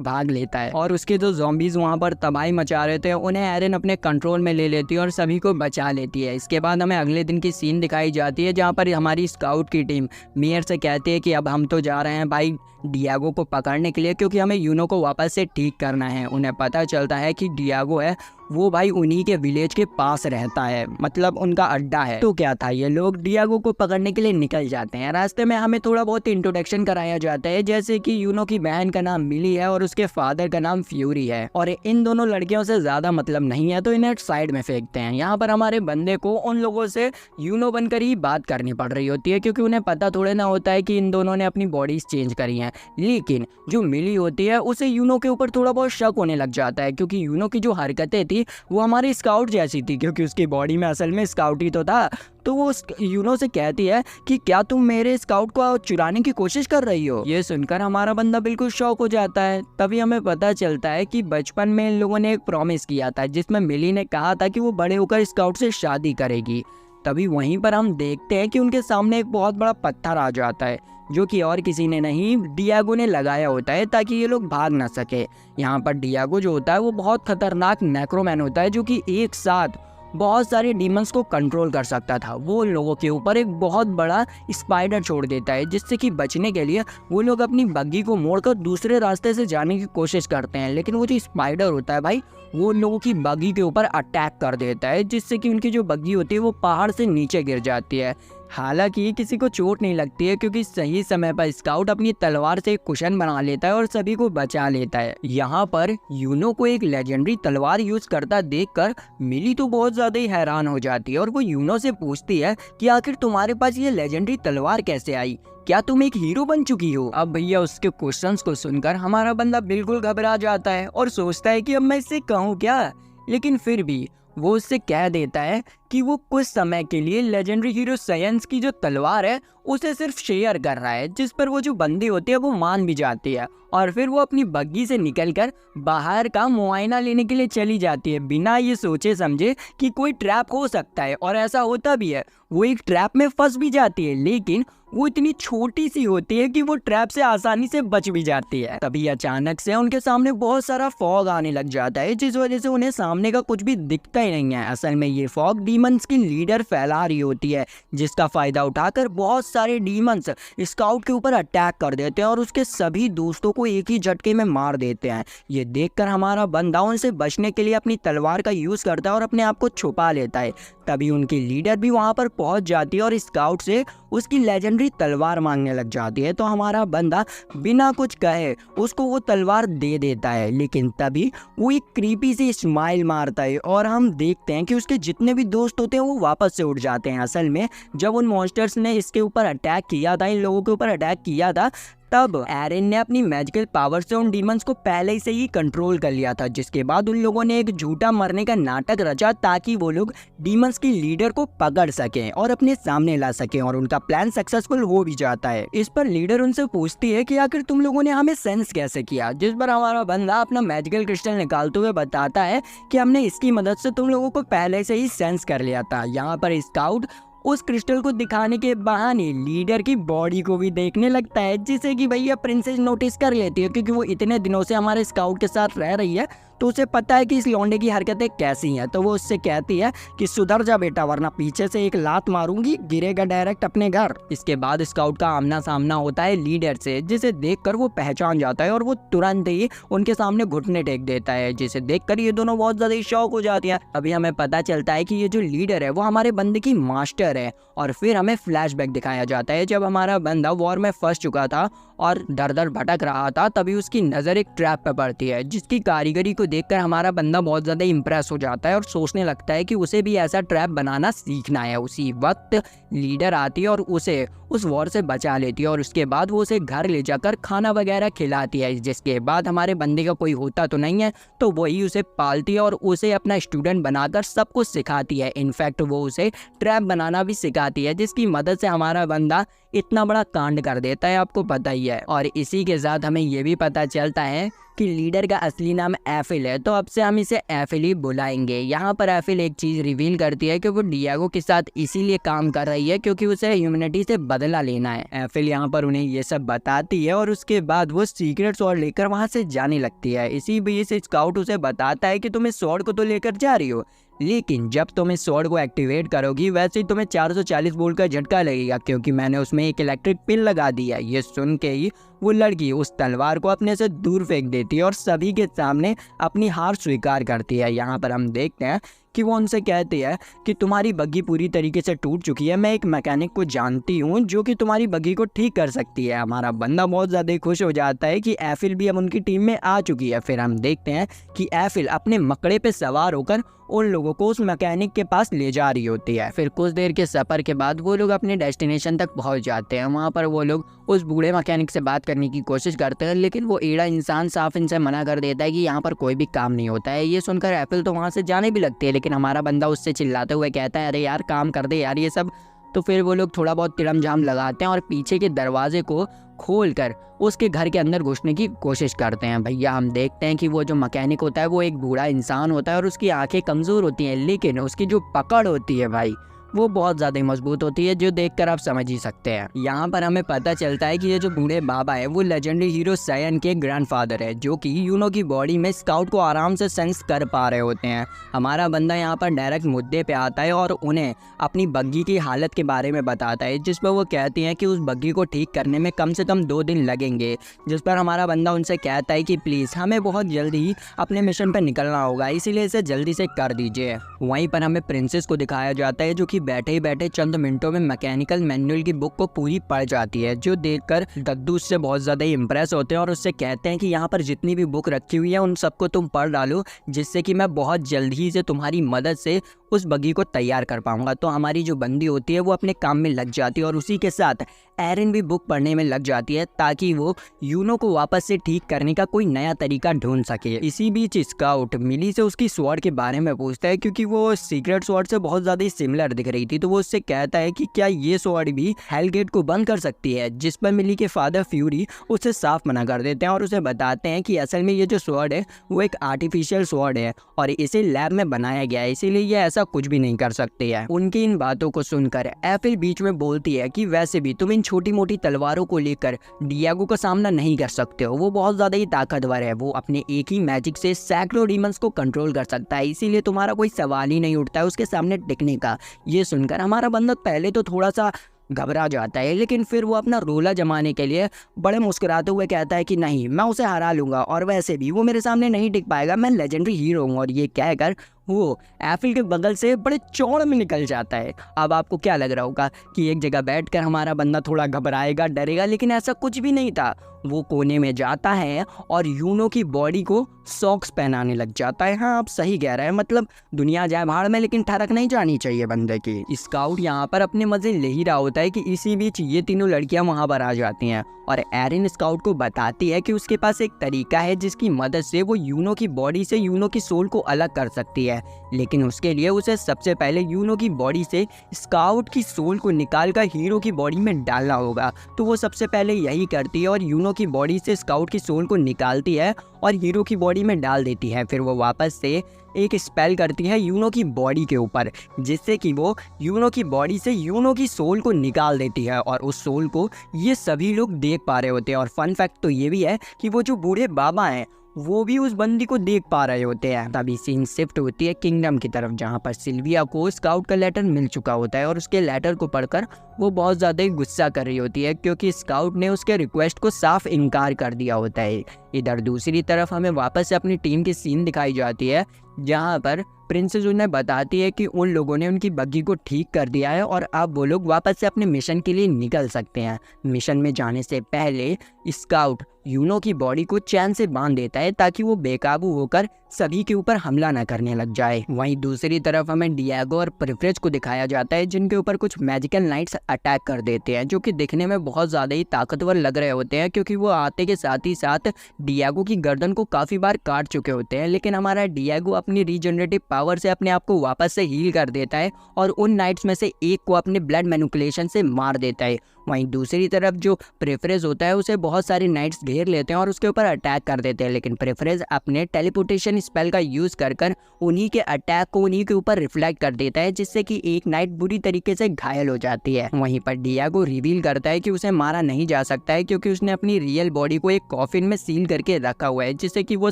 भाग लेता है। और उसके जो ज़ॉम्बीज वहां पर तबाही मचा रहे थे उन्हें एरन अपने कंट्रोल में ले लेती है और सभी को बचा लेती है। इसके बाद हमें अगले दिन की सीन दिखाई जाती है जहाँ पर हमारी स्काउट की टीम मेयर से कहती है कि अब हम तो जा रहे हैं भाई डियागो को पकड़ने के लिए, क्योंकि हमें यूनो को वापस से ठीक करना है। उन्हें पता चलता है कि डियागो है वो भाई उन्हीं के विलेज के पास रहता है, मतलब उनका अड्डा है। तो क्या था, ये लोग डियागो को पकड़ने के लिए निकल जाते हैं। रास्ते में हमें थोड़ा बहुत इंट्रोडक्शन कराया जाता है, जैसे कि यूनो की बहन का नाम मिली है और उसके फादर का नाम फ्यूरी है, और इन दोनों लड़कियों से ज्यादा मतलब नहीं है तो इन्हें साइड में फेंकते हैं। यहाँ पर हमारे बंदे को उन लोगों से यूनो बनकर ही बात करनी पड़ रही होती है, क्योंकि उन्हें पता थोड़े ना होता है कि इन दोनों ने अपनी बॉडीज चेंज करी हैं। लेकिन जो मिली होती है उसे यूनो के ऊपर थोड़ा बहुत शक होने लग जाता है, क्योंकि यूनो की जो हरकतें थी वो हमारी स्काउट जैसी थी, क्योंकि उसकी बॉडी में असल में स्काउट ही तो था। तो वो यूनो से कहती है कि क्या तुम मेरे स्काउट को चुराने की कोशिश कर रही हो। ये सुनकर हमारा बंदा बिल्कुल शॉक हो जाता है। तभी हमें पता चलता है कि बचपन में इन लोगों ने एक प्रॉमिस किया था, जिसमें मिली ने कहा था कि वो बड़े होकर स्काउट से शादी करेगी। तभी वहीं पर हम देखते हैं कि उनके सामने एक बहुत बड़ा पत्थर आ जाता है, जो कि और किसी ने नहीं डियागो ने लगाया होता है ताकि ये लोग भाग ना सके। यहाँ पर डियागो जो होता है वो बहुत खतरनाक नेक्रोमैन होता है, जो कि एक साथ बहुत सारे डीमंस को कंट्रोल कर सकता था। वो उन लोगों के ऊपर एक बहुत बड़ा स्पाइडर छोड़ देता है, जिससे कि बचने के लिए वो लोग अपनी बग्गी को मोड़कर दूसरे रास्ते से जाने की कोशिश करते हैं। लेकिन वो जो स्पाइडर होता है भाई वो उन लोगों की बग्गी के ऊपर अटैक कर देता है, जिससे कि उनकी जो बग्गी होती है वो पहाड़ से नीचे गिर जाती है। हालांकि किसी को चोट नहीं लगती है, क्योंकि सही समय पर स्काउट अपनी तलवार से एक कुशन बना लेता है और सभी को बचा लेता है। यहाँ पर यूनो को एक लेजेंडरी तलवार यूज करता देखकर मिली तो बहुत ज्यादा ही हैरान हो जाती है, और वो यूनो से पूछती है कि आखिर तुम्हारे पास ये लेजेंडरी तलवार कैसे आई, क्या तुम एक हीरो बन चुकी हो। अब भैया उसके क्वेश्चंस को सुनकर हमारा बंदा बिल्कुल घबरा जाता है और सोचता है कि अब मैं इससे कहूँ क्या, लेकिन फिर भी वो उससे कह देता है कि वो कुछ समय के लिए लेजेंडरी हीरो साइंस की जो तलवार है उसे सिर्फ शेयर कर रहा है, जिस पर वो जो बंदी होती है वो मान भी जाती है, और फिर वो अपनी बग्गी से निकलकर बाहर का मुआयना लेने के लिए चली जाती है, बिना ये सोचे समझे कि कोई ट्रैप हो सकता है। और ऐसा होता भी है, वो एक ट्रैप में फंस भी जाती है, लेकिन वो इतनी छोटी सी होती है कि वो ट्रैप से आसानी से बच भी जाती है। तभी अचानक से उनके सामने बहुत सारा फॉग आने लग जाता है, जिस वजह से उन्हें सामने का कुछ भी दिखता ही नहीं है। असल में ये फॉग डीमंस की लीडर फैला रही होती है, जिसका फायदा उठाकर बहुत सारे डीमंस स्काउट के ऊपर अटैक कर देते हैं और उसके सभी दोस्तों को एक ही झटके में मार देते हैं। ये देखकर हमारा बंदा उनसे बचने के लिए अपनी तलवार का यूज करता है और अपने आप को छुपा लेता है। तभी उनकी लीडर भी वहां पर पहुंच जाती है और स्काउट से उसकी लेजेंडरी तलवार मांगने लग जाती है। तो हमारा बंदा बिना कुछ कहे उसको वो तलवार दे देता है, लेकिन तभी वो एक क्रीपी सी स्माइल मारता है और हम देखते हैं कि उसके जितने भी दोस्त होते हैं वो वापस से उड़ जाते हैं। असल में जब उन मॉन्स्टर्स ने इसके ऊपर अटैक किया था, इन लोगों के ऊपर अटैक किया था, तब एरिन ने अपनी मैजिकल पावर से उन डीमंस को पहले से ही कंट्रोल कर लिया था, जिसके बाद उन लोगों ने एक झूठा मरने का नाटक रचा ताकि वो लोग डीमंस की लीडर को पकड़ सकें और अपने सामने ला सकें, और उनका प्लान सक्सेसफुल हो भी जाता है। इस पर लीडर उनसे पूछती है कि आखिर तुम लोगों ने हमें सेंस कैसे किया, जिस पर हमारा बंदा अपना मैजिकल क्रिस्टल निकालते हुए बताता है कि हमने इसकी मदद से तुम लोगों को पहले से ही सेंस कर लिया था। यहाँ पर स्काउट उस क्रिस्टल को दिखाने के बहाने लीडर की बॉडी को भी देखने लगता है, जिसे कि भैया प्रिंसेस नोटिस कर लेती है, क्योंकि वो इतने दिनों से हमारे स्काउट के साथ रह रही है तो उसे पता है कि इस लौंडे की हरकतें कैसी हैं। तो वो उससे कहती है कि सुधर जा बेटा, वरना पीछे से एक लात मारूंगी, गिरेगा डायरेक्ट अपने घर। इसके बाद स्काउट का आमना सामना होता है लीडर से, जिसे देखकर वो पहचान जाता है और वो तुरंत ही उनके सामने घुटने टेक देता है, जिसे देखकर ये दोनों बहुत ज्यादा शॉक हो जाती है। अभी हमें पता चलता है कि ये जो लीडर है वो हमारे बंदे की मास्टर है, और फिर हमें फ्लैशबैक दिखाया जाता है जब हमारा बंदा वॉर में फंस चुका था और दर दर भटक रहा था। तभी उसकी नजर एक ट्रैप पे पड़ती है, जिसकी कारीगरी को देखकर हमारा बंदा बहुत ज्यादा इंप्रेस हो जाता है और सोचने लगता है कि उसे भी ऐसा ट्रैप बनाना सीखना है। उसी वक्त लीडर आती है और उसे उस वॉर से बचा लेती है, और उसके बाद वो उसे घर ले जाकर खाना वगैरह खिलाती है। जिसके बाद हमारे बंदे का कोई होता तो नहीं है तो वही उसे पालती है और उसे अपना स्टूडेंट बनाकर सब कुछ सिखाती है। इनफैक्ट वो उसे ट्रैप बनाना भी सिखाती है, जिसकी मदद से हमारा बंदा इतना बड़ा कांड कर देता है, आपको पता ही है। और इसी के साथ हमें ये भी पता चलता है कि लीडर का असली नाम एफिल है, तो अब से हम इसे एफिल ही बुलाएंगे। यहाँ पर एफिल एक चीज रिवील करती है कि वो डियागो के साथ इसीलिए काम कर रही है क्योंकि उसे ह्यूमैनिटी से बदला लेना है। एफिल यहाँ पर उन्हें ये सब बताती है और उसके बाद वो सीक्रेट स्वॉर्ड लेकर वहाँ से जाने लगती है। इसी बीच से स्काउट उसे बताता है कि तुम इस स्वॉर्ड को तो लेकर जा रही हो, लेकिन जब तुम इस स्वॉर्ड को एक्टिवेट करोगी वैसे ही तुम्हें 440 वोल्ट का झटका लगेगा, क्योंकि मैंने उसमें एक इलेक्ट्रिक पिन लगा दी है। ये सुन के ही वो लड़की उस तलवार को अपने से दूर फेंक देती है और सभी के सामने अपनी हार स्वीकार करती है। यहाँ पर हम देखते हैं कि वो उनसे कहती है कि तुम्हारी बग्गी पूरी तरीके से टूट चुकी है, मैं एक मैकेनिक को जानती हूँ जो कि तुम्हारी बग्गी को ठीक कर सकती है। हमारा बंदा बहुत ज़्यादा खुश हो जाता है कि एफिल भी अब उनकी टीम में आ चुकी है। फिर हम देखते हैं कि एफिल अपने मकड़े पे सवार होकर उन लोगों को उस मैकेनिक के पास ले जा रही होती है। फिर कुछ देर के सफ़र के बाद वो लोग अपने डेस्टिनेशन तक पहुंच जाते हैं। वहाँ पर वो लोग उस बूढ़े मैकेनिक से बात करने की कोशिश करते हैं, लेकिन वो एड़ा इंसान साफ इनसे मना कर देता है कि यहाँ पर कोई भी काम नहीं होता है। ये सुनकर एफिल तो वहाँ से जाने भी लगती है, लेकिन हमारा बंदा उससे चिल्लाते हुए कहता है अरे यार काम कर दे यार ये सब। तो फिर वो लोग थोड़ा बहुत तिड़म झाम लगाते हैं और पीछे के दरवाजे को खोलकर उसके घर के अंदर घुसने की कोशिश करते हैं। भैया हम देखते हैं कि वो जो मैकेनिक होता है वो एक बूढ़ा इंसान होता है और उसकी आंखें कमज़ोर होती हैं, लेकिन उसकी जो पकड़ होती है भाई वो बहुत ज़्यादा मजबूत होती है, जो देखकर आप समझ ही सकते हैं। यहाँ पर हमें पता चलता है कि ये जो बूढ़े बाबा है वो लेजेंडरी हीरो सायन के ग्रैंडफादर है, जो कि यूनो की बॉडी में स्काउट को आराम से सेंस कर पा रहे होते हैं। हमारा बंदा यहाँ पर डायरेक्ट मुद्दे पे आता है और उन्हें अपनी बग्गी की हालत के बारे में बताता है, जिस पर वो कहती हैं कि उस बग्गी को ठीक करने में कम से कम 2 दिन लगेंगे। जिस पर हमारा बंदा उनसे कहता है कि प्लीज़ हमें बहुत जल्दी अपने मिशन पर निकलना होगा, इसीलिए इसे जल्दी से कर दीजिए। वहीं पर हमें प्रिंसेस को दिखाया जाता है जो कि बैठे ही बैठे चंद मिनटों में मैकेनिकल मैनुअल की बुक को पूरी पढ़ जाती है, जो देखकर दद्दू उससे बहुत ज़्यादा इम्प्रेस होते हैं और उससे कहते हैं कि यहाँ पर जितनी भी बुक रखी हुई है उन सबको तुम पढ़ डालो, जिससे कि मैं बहुत जल्दी से तुम्हारी मदद से उस बग्गी को तैयार कर पाऊंगा। तो हमारी जो बंदी होती है वो अपने काम में लग जाती है और उसी के साथ एरिन भी बुक पढ़ने में लग जाती है ताकि वो यूनो को वापस से ठीक करने का कोई नया तरीका ढूंढ सके। इसी बीच स्काउट मिली से उसकी स्वॉर्ड के बारे में पूछता है, क्योंकि वो सीक्रेट स्वॉर्ड से बहुत ज़्यादा सिमिलर दिख रही थी। तो वो उससे कहता है कि क्या ये स्वॉर्ड भी हेल गेट को बंद कर सकती है, जिस पर मिली के फादर फ्यूरी उसे साफ मना कर देते हैं और उसे बताते हैं कि असल में ये जो स्वॉर्ड है वो एक आर्टिफिशियल स्वॉर्ड है और इसे लैब में बनाया गया है, इसीलिए ये ऐसा कुछ भी नहीं कर सकते हैं। उनकी इन बातों को सुनकर एफिल बीच में बोलती है कि वैसे भी तुम इन छोटी मोटी तलवारों को लेकर डियागो का सामना नहीं कर सकते हो, वो बहुत ज्यादा ही ताकतवर है, वो अपने एक ही मैजिक से सैकड़ों डीमंस को कंट्रोल कर सकता है, इसीलिए तुम्हारा कोई सवाल ही नहीं उठता है उसके सामने टिकने का। ये सुनकर हमारा बंदा पहले तो थोड़ा सा घबरा जाता है, लेकिन फिर वो अपना रोला जमाने के लिए बड़े मुस्कुराते हुए कहता है कि नहीं मैं उसे हरा लूंगा और वैसे भी वो मेरे सामने नहीं टिक पाएगा, मैं लेजेंडरी हीरो हूँ। और ये कहकर वो एफिल के बगल से बड़े चौड़ में निकल जाता है। अब आपको क्या लग रहा होगा कि एक जगह बैठकर हमारा बंदा थोड़ा घबराएगा, डरेगा, लेकिन ऐसा कुछ भी नहीं था। वो कोने में जाता है और यूनो की बॉडी को सॉक्स पहनाने लग जाता है। हाँ, आप सही कह रहे हैं, मतलब दुनिया जाए भाड़ में लेकिन ठरक नहीं जानी चाहिए बंदे की। स्काउट यहाँ पर अपने मजे ले ही रहा होता है कि इसी बीच ये तीनों लड़कियां वहां पर आ जाती हैं और एरिन स्काउट को बताती है कि उसके पास एक तरीका है जिसकी मदद से वो यूनो की बॉडी से यूनो की सोल को अलग कर सकती है, लेकिन उसके लिए उसे सबसे पहले यूनो की बॉडी से स्काउट की सोल को निकालकर हीरो की बॉडी में डालना होगा। तो वो सबसे पहले यही करती है और यूनो की बॉडी से स्काउट की सोल को निकालती है और हीरो की बॉडी में डाल देती है। फिर वो वापस से एक स्पेल करती है यूनो की बॉडी के ऊपर, जिससे कि वो यूनो की बॉडी से यूनो की सोल को निकाल देती है और उस सोल को ये सभी लोग देख पा रहे होते हैं। और फन फैक्ट तो ये भी है कि वो जो बूढ़े बाबा हैं वो भी उस बंदी को देख पा रहे होते हैं। तभी सीन शिफ्ट होती है किंगडम की तरफ, जहाँ पर सिल्विया को स्काउट का लेटर मिल चुका होता है और उसके लेटर को पढ़कर वो बहुत ज़्यादा ही गुस्सा कर रही होती है क्योंकि स्काउट ने उसके रिक्वेस्ट को साफ इनकार कर दिया होता है। इधर दूसरी तरफ हमें वापस से अपनी टीम की सीन दिखाई जाती है, जहाँ पर प्रिंसेस उन्हें बताती है कि उन लोगों ने उनकी बग्गी को ठीक कर दिया है और अब वो लोग वापस से अपने मिशन के लिए निकल सकते हैं। मिशन में जाने से पहले स्काउट यूनो की बॉडी को चैन से बांध देता है ताकि वो बेकाबू होकर सभी के ऊपर हमला न करने लग जाए। वहीं दूसरी तरफ हमें डिएगो और प्रिफ्रेज को दिखाया जाता है, जिनके ऊपर कुछ मैजिकल नाइट्स अटैक कर देते हैं, जो कि दिखने में बहुत ज़्यादा ही ताकतवर लग रहे होते हैं क्योंकि वो आते के साथ ही साथ डिएगो की गर्दन को काफ़ी बार काट चुके होते हैं। लेकिन हमारा डिएगो अपनी रीजनरेटिव पावर से अपने आप को वापस से हील कर देता है और उन नाइट्स में से एक को अपने ब्लड मैनिपुलेशन से मार देता है। वहीं दूसरी तरफ जो प्रेफरेज होता है उसे बहुत सारे नाइट्स घेर लेते हैं और उसके ऊपर अटैक कर देते हैं, लेकिन प्रेफरेज अपने टेलीपोर्टेशन स्पेल का यूज़ कर उन्हीं के अटैक को उन्हीं के ऊपर रिफ्लेक्ट कर देता है, जिससे कि एक नाइट बुरी तरीके से घायल हो जाती है। वहीं पर डिएगो रिवील करता है कि उसे मारा नहीं जा सकता है क्योंकि उसने अपनी रियल बॉडी को एक कॉफिन में सील करके रखा हुआ है, जिससे कि वो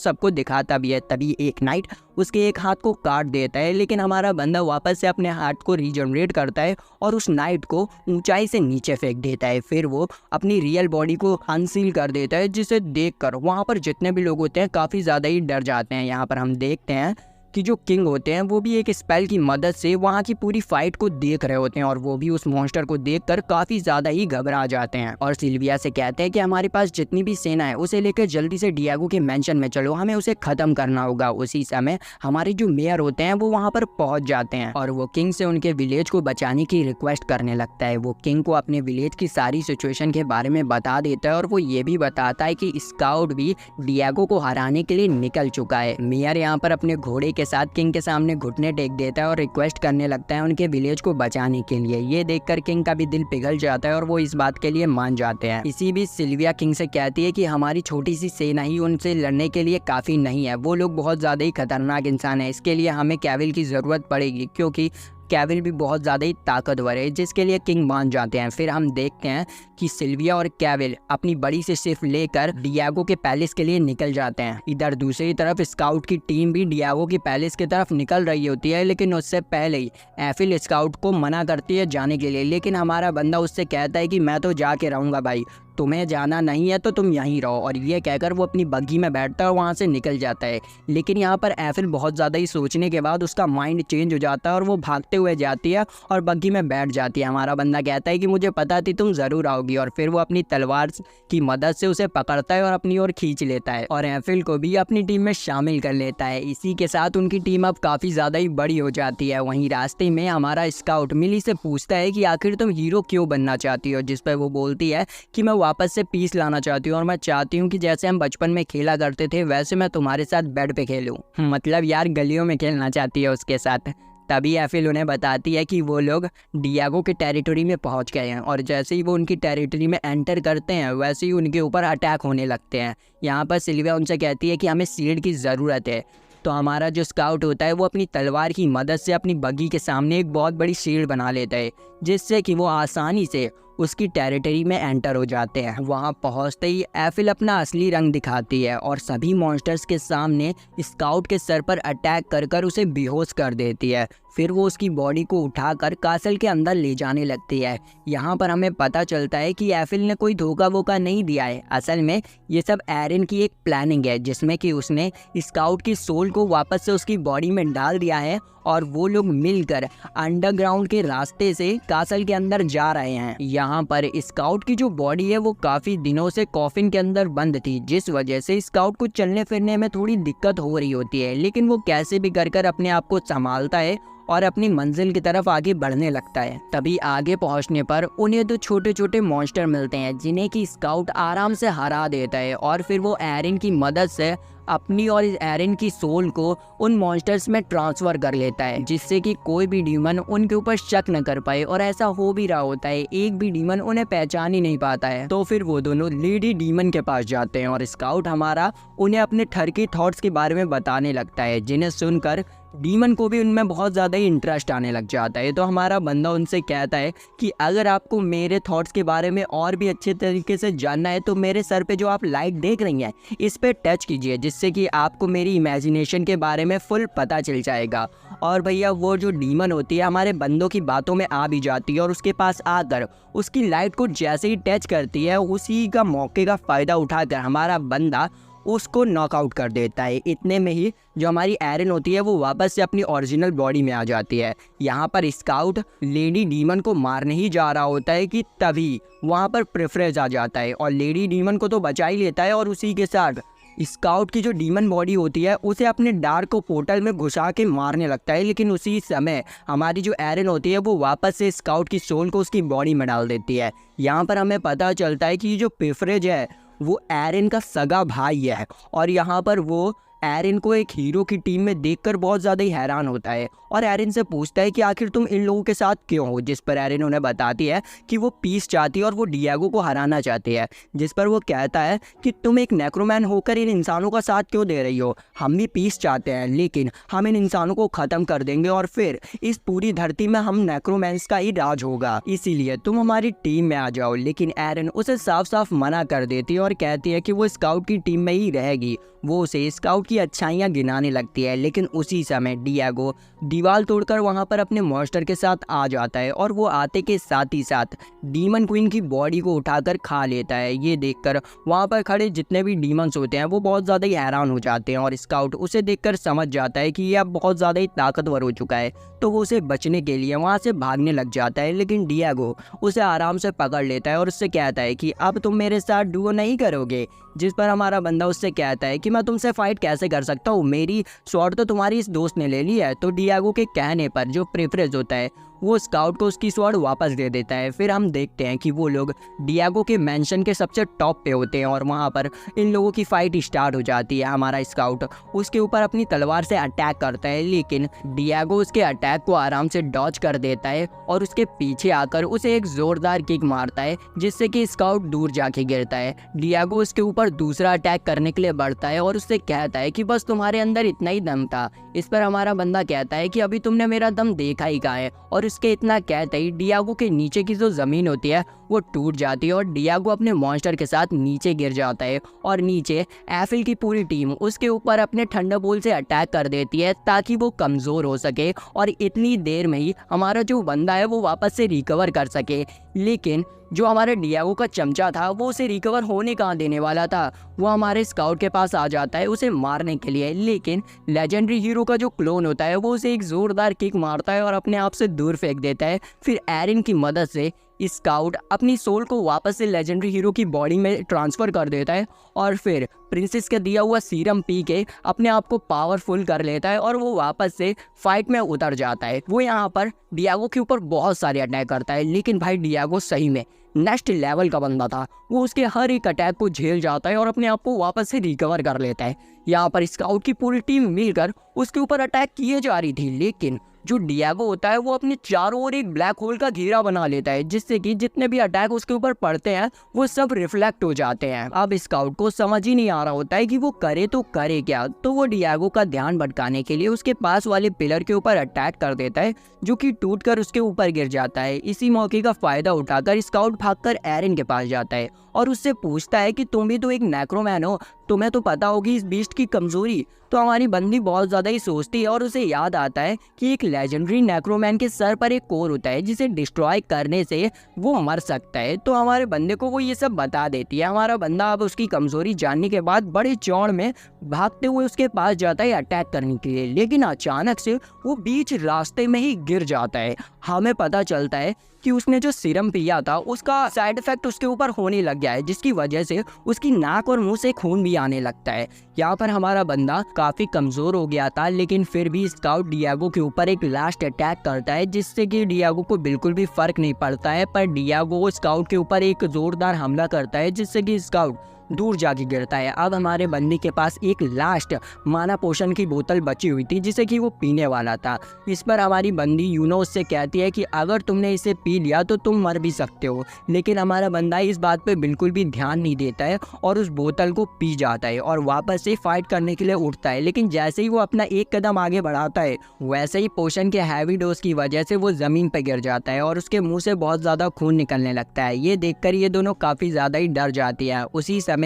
सबको दिखाता भी है। तभी एक नाइट उसके एक हाथ को काट देता है, लेकिन हमारा बंदा वापस से अपने हाथ को रीजनरेट करता है और उस नाइट को ऊंचाई से नीचे फेंक देता है। फिर वो अपनी रियल बॉडी को अनसील कर देता है, जिसे देखकर वहाँ पर जितने भी लोग होते हैं काफ़ी ज़्यादा ही डर जाते हैं। यहाँ पर हम देखते हैं कि जो किंग होते हैं वो भी एक स्पेल की मदद से वहाँ की पूरी फाइट को देख रहे होते हैं और वो भी उस मॉन्स्टर को देखकर काफ़ी ज़्यादा ही घबरा जाते हैं और सिल्विया से कहते हैं कि हमारे पास जितनी भी सेना है उसे लेकर जल्दी से डिएगो के मेंशन में चलो, हमें उसे ख़त्म करना होगा। उसी समय हमारे जो मेयर होते हैं वो वहाँ पर पहुँच जाते हैं और वो किंग से उनके विलेज को बचाने की रिक्वेस्ट करने लगता है। वो किंग को अपने विलेज की सारी सिचुएशन के बारे में बता देता है और वो ये भी बताता है कि स्काउट भी डिएगो को हराने के लिए निकल चुका है। मेयर यहाँ पर अपने घोड़े के साथ किंग के सामने घुटने टेक देता है और रिक्वेस्ट करने लगता है उनके विलेज को बचाने के लिए। ये देखकर किंग का भी दिल पिघल जाता है और वो इस बात के लिए मान जाते हैं। इसी बीच सिल्विया किंग से कहती है कि हमारी छोटी सी सेना ही उनसे लड़ने के लिए काफ़ी नहीं है, वो लोग बहुत ज़्यादा ही खतरनाक इंसान है, इसके लिए हमें कैविल की ज़रूरत पड़ेगी क्योंकि कैविल भी बहुत ज़्यादा ही ताकतवर है, जिसके लिए किंग मान जाते हैं। फिर हम देखते हैं कि सिल्विया और कैविल अपनी बड़ी से शिप लेकर डिएगो के पैलेस के लिए निकल जाते हैं। इधर दूसरी तरफ स्काउट की टीम भी डिएगो के पैलेस की तरफ निकल रही होती है, लेकिन उससे पहले ही एफिल स्काउट को मना करती है जाने के लिए, लेकिन हमारा बंदा उससे कहता है कि मैं तो जाके रहूँगा भाई, तुम्हें जाना नहीं है तो तुम यहीं रहो। और ये कहकर वो अपनी बग्गी में बैठता है और वहाँ से निकल जाता है। लेकिन यहाँ पर एफिल बहुत ज़्यादा ही सोचने के बाद उसका माइंड चेंज हो जाता है और वो भागते हुए जाती है और बग्गी में बैठ जाती है। हमारा बंदा कहता है कि मुझे पता थी तुम ज़रूर आओगी और फिर वो अपनी तलवार की मदद से उसे पकड़ता है और अपनी ओर खींच लेता है और एफिल को भी अपनी टीम में शामिल कर लेता है। इसी के साथ उनकी टीम अब काफ़ी ज़्यादा ही बड़ी हो जाती है। वहीं रास्ते में हमारा स्काउट मिली से पूछता है कि आखिर तुम हीरो क्यों बनना चाहती हो, जिस पर वो बोलती है कि मैं वापस से पीस लाना चाहती हूँ और मैं चाहती हूँ कि जैसे हम बचपन में खेला करते थे वैसे मैं तुम्हारे साथ बेड पे खेलूँ। मतलब यार गलियों में खेलना चाहती है उसके साथ। तभी एफिल उन्हें बताती है कि वो लोग डिएगो के टेरिटरी में पहुंच गए हैं और जैसे ही वो उनकी टेरिटरी में एंटर करते हैं वैसे ही उनके ऊपर अटैक होने लगते हैं। यहाँ पर सिल्विया उनसे कहती है कि हमें शील्ड की ज़रूरत है। तो हमारा जो स्काउट होता है वो अपनी तलवार की मदद से अपनी बग्गी के सामने एक बहुत बड़ी शील्ड बना लेता है, जिससे कि वो आसानी से उसकी टेरिटरी में एंटर हो जाते हैं। वहां पहुंचते ही एफिल अपना असली रंग दिखाती है और सभी मॉन्स्टर्स के सामने स्काउट के सर पर अटैक कर कर उसे बेहोश कर देती है। फिर वो उसकी बॉडी को उठाकर कासल के अंदर ले जाने लगती है। यहाँ पर हमें पता चलता है कि एफिल ने कोई धोखा वोखा नहीं दिया है। असल में ये सब एरन की एक प्लानिंग है, जिसमें कि उसने स्काउट की सोल को वापस से उसकी बॉडी में डाल दिया है और वो लोग मिलकर अंडरग्राउंड के रास्ते से कासल के अंदर जा रहे हैं। यहाँ पर स्काउट की जो बॉडी है वो काफी दिनों से कॉफिन के अंदर बंद थी, जिस वजह से स्काउट को चलने फिरने में थोड़ी दिक्कत हो रही होती है, लेकिन वो कैसे भी कर अपने आप को संभालता है और अपनी मंजिल की तरफ आगे बढ़ने लगता है। तभी आगे पहुंचने पर उन्हें दो छोटे छोटे मॉन्स्टर मिलते हैं, जिन्हें की स्काउट आराम से हरा देता है और फिर वो एरन की मदद से अपनी और एरन की सोल को उन मॉन्स्टर्स में ट्रांसफर कर लेता है, जिससे कि कोई भी डीमन उनके ऊपर शक न कर पाए। और ऐसा हो भी रहा होता है, एक भी डीमन उन्हें पहचान ही नहीं पाता है। तो फिर वो दोनों लेडी डीमन के पास जाते हैं और स्काउट हमारा उन्हें अपने ठरकी थॉट्स के बारे में बताने लगता है, जिन्हें सुनकर डीमन को भी उनमें बहुत ज़्यादा ही इंटरेस्ट आने लग जाता है। तो हमारा बंदा उनसे कहता है कि अगर आपको मेरे थॉट्स के बारे में और भी अच्छे तरीके से जानना है तो मेरे सर पे जो आप लाइट देख रही हैं इस पे टच कीजिए, जिससे कि आपको मेरी इमेजिनेशन के बारे में फुल पता चल जाएगा। और भैया वो जो डीमन होती है हमारे बंदों की बातों में आ भी जाती है और उसके पास आकर उसकी लाइट को जैसे ही टच करती है, उसी का मौके का फ़ायदा उठाकर हमारा बंदा उसको नॉकआउट कर देता है। इतने में ही जो हमारी एरन होती है वो वापस से अपनी ओरिजिनल बॉडी में आ जाती है। यहाँ पर स्काउट लेडी डीमन को मारने ही जा रहा होता है कि तभी वहाँ पर प्रेफरेंस आ जाता है और लेडी डीमन को तो बचा ही लेता है और उसी के साथ स्काउट की जो डीमन बॉडी होती है उसे अपने डार्क पोर्टल में घुसा के मारने लगता है। लेकिन उसी समय हमारी जो एरन होती है वो वापस से स्काउट की सोल को उसकी बॉडी में डाल देती है। यहाँ पर हमें पता चलता है कि जो प्रेफरेंस है वो एरन का सगा भाई है और यहाँ पर वो एरन को एक हीरो की टीम में देखकर बहुत ज़्यादा ही हैरान होता है और एरन से पूछता है कि आखिर तुम इन लोगों के साथ क्यों हो। जिस पर एरन उन्हें बताती है कि वो पीस चाहती है और वो डियागो को हराना चाहती है। जिस पर वो कहता है कि तुम एक नेक्रोमैन होकर इन इंसानों का साथ क्यों दे रही हो, हम भी पीस चाहते हैं, लेकिन हम इन इंसानों को ख़त्म कर देंगे और फिर इस पूरी धरती में हम नेक्रोमैंस का ही राज होगा, इसीलिए तुम हमारी टीम में आ जाओ। लेकिन एरन उसे साफ साफ मना कर देती है और कहती है कि वो स्काउट की टीम में ही रहेगी। वो उसे स्काउट की अच्छाइयाँ गिनाने लगती है, लेकिन उसी समय डियागो दीवार तोड़कर वहां पर अपने मॉन्स्टर के साथ आ जाता है और वो आते के साथ ही साथ डीमन क्वीन की बॉडी को उठाकर खा लेता है। ये देखकर वहां पर खड़े जितने भी डीमंस होते हैं वो बहुत ज़्यादा ही हैरान हो जाते हैं और स्काउट उसे देखकर समझ जाता है कि ये अब बहुत ज़्यादा ही ताकतवर हो चुका है, तो वो उसे बचने के लिए वहाँ से भागने लग जाता है। लेकिन डियागो उसे आराम से पकड़ लेता है और उससे कहता है कि अब तुम मेरे साथ डुओ नहीं करोगे। जिस पर हमारा बंदा उससे कहता है कि मैं तुमसे फाइट कैसे कर सकता हूँ, मेरी स्वॉर्ड तो तुम्हारी इस दोस्त ने ले ली है। तो डियागो के कहने पर जो प्रेफरेंस होता है वो स्काउट को उसकी स्वॉर्ड वापस दे देता है। फिर हम देखते हैं कि वो लोग डियागो के मेंशन के सबसे टॉप पे होते हैं और वहाँ पर इन लोगों की फाइट स्टार्ट हो जाती है। हमारा स्काउट उसके ऊपर अपनी तलवार से अटैक करता है, लेकिन डियागो उसके अटैक को आराम से डॉज कर देता है और उसके पीछे आकर उसे एक जोरदार किक मारता है, जिससे कि स्काउट दूर जाके गिरता है। डियागो उसके ऊपर दूसरा अटैक करने के लिए बढ़ता है और उससे कहता है कि बस तुम्हारे अंदर इतना ही दम था। इस पर हमारा बंदा कहता है कि अभी तुमने मेरा दम देखा ही कहाँ है। और उसके इतना कहते ही डियागो के नीचे की जो जमीन होती है वो टूट जाती है और डियागो अपने मॉन्स्टर के साथ नीचे गिर जाता है और नीचे एफिल की पूरी टीम उसके ऊपर अपने थंडरबोल्ट से अटैक कर देती है ताकि वो कमज़ोर हो सके और इतनी देर में ही हमारा जो बंदा है वो वापस से रिकवर कर सके। लेकिन जो हमारे डियागो का चमचा था वो उसे रिकवर होने कहाँ देने वाला था, वो हमारे स्काउट के पास आ जाता है उसे मारने के लिए। लेकिन लेजेंडरी हीरो का जो क्लोन होता है वो उसे एक ज़ोरदार किक मारता है और अपने आप से दूर फेंक देता है। फिर एरन की मदद से स्काउट अपनी सोल को वापस से लेजेंडरी हीरो की बॉडी में ट्रांसफ़र कर देता है और फिर प्रिंसेस का दिया हुआ सीरम पी के अपने आप को पावरफुल कर लेता है और वो वापस से फाइट में उतर जाता है। वो यहाँ पर डियागो के ऊपर बहुत सारे अटैक करता है, लेकिन भाई डियागो सही में नेक्स्ट लेवल का बंदा था। वो उसके हर एक अटैक को झेल जाता है और अपने आप को वापस से रिकवर कर लेता है। यहाँ पर स्काउट की पूरी टीम मिलकर उसके ऊपर अटैक किए जा रही थी, लेकिन जो डियागो होता है वो अपने चारों ओर एक ब्लैक होल का घेरा बना लेता है, जिससे कि जितने भी अटैक उसके ऊपर पड़ते हैं वो सब रिफ्लेक्ट हो जाते हैं। अब स्काउट को समझ ही नहीं आ रहा होता है कि वो करे तो करे क्या, तो वो डियागो का ध्यान भटकाने के लिए उसके पास वाले पिलर के ऊपर अटैक कर देता है, जो कि टूटकर उसके ऊपर गिर जाता है। इसी मौके का फायदा उठाकर स्काउट भागकर एरन के पास जाता है और उससे पूछता है कि तुम भी तो एक नेक्रोमैन हो, तुम्हें तो पता होगी इस बीस्ट की कमजोरी। तो हमारी बंदी बहुत ज़्यादा ही सोचती है और उसे याद आता है कि एक लेजेंडरी नेक्रोमैन के सर पर एक कोर होता है जिसे डिस्ट्रॉय करने से वो मर सकता है। तो हमारे बंदे को वो ये सब बता देती है। हमारा बंदा अब उसकी कमजोरी जानने के बाद बड़े चौड़ में भागते हुए उसके पास जाता है अटैक करने के लिए, लेकिन अचानक से वो बीच रास्ते में ही गिर जाता है। हमें पता चलता है कि उसने जो सीरम पिया था उसका साइड इफेक्ट उसके ऊपर होने लग गया है, जिसकी वजह से उसकी नाक और मुंह से खून भी आने लगता है। यहाँ पर हमारा बंदा काफी कमजोर हो गया था, लेकिन फिर भी स्काउट डियागो के ऊपर एक लास्ट अटैक करता है, जिससे कि डियागो को बिल्कुल भी फर्क नहीं पड़ता है। पर डियागो स्काउट के ऊपर एक जोरदार हमला करता है, जिससे कि स्काउट दूर जाके गिरता है। अब हमारे बंदी के पास एक लास्ट माना पोशन की बोतल बची हुई थी, जिसे कि वो पीने वाला था। इस पर हमारी बंदी यूनो उससे कहती है कि अगर तुमने इसे पी लिया तो तुम मर भी सकते हो, लेकिन हमारा बंदा इस बात पे बिल्कुल भी ध्यान नहीं देता है और उस बोतल को पी जाता है और वापस से फाइट करने के लिए उठता है। लेकिन जैसे ही वो अपना एक कदम आगे बढ़ाता है, वैसे ही पोशन के हैवी डोज की वजह से वो जमीन पर गिर जाता है और उसके मुंह से बहुत ज़्यादा खून निकलने लगता है। ये देखकर ये दोनों काफ़ी ज़्यादा ही डर जाती है। उसी समय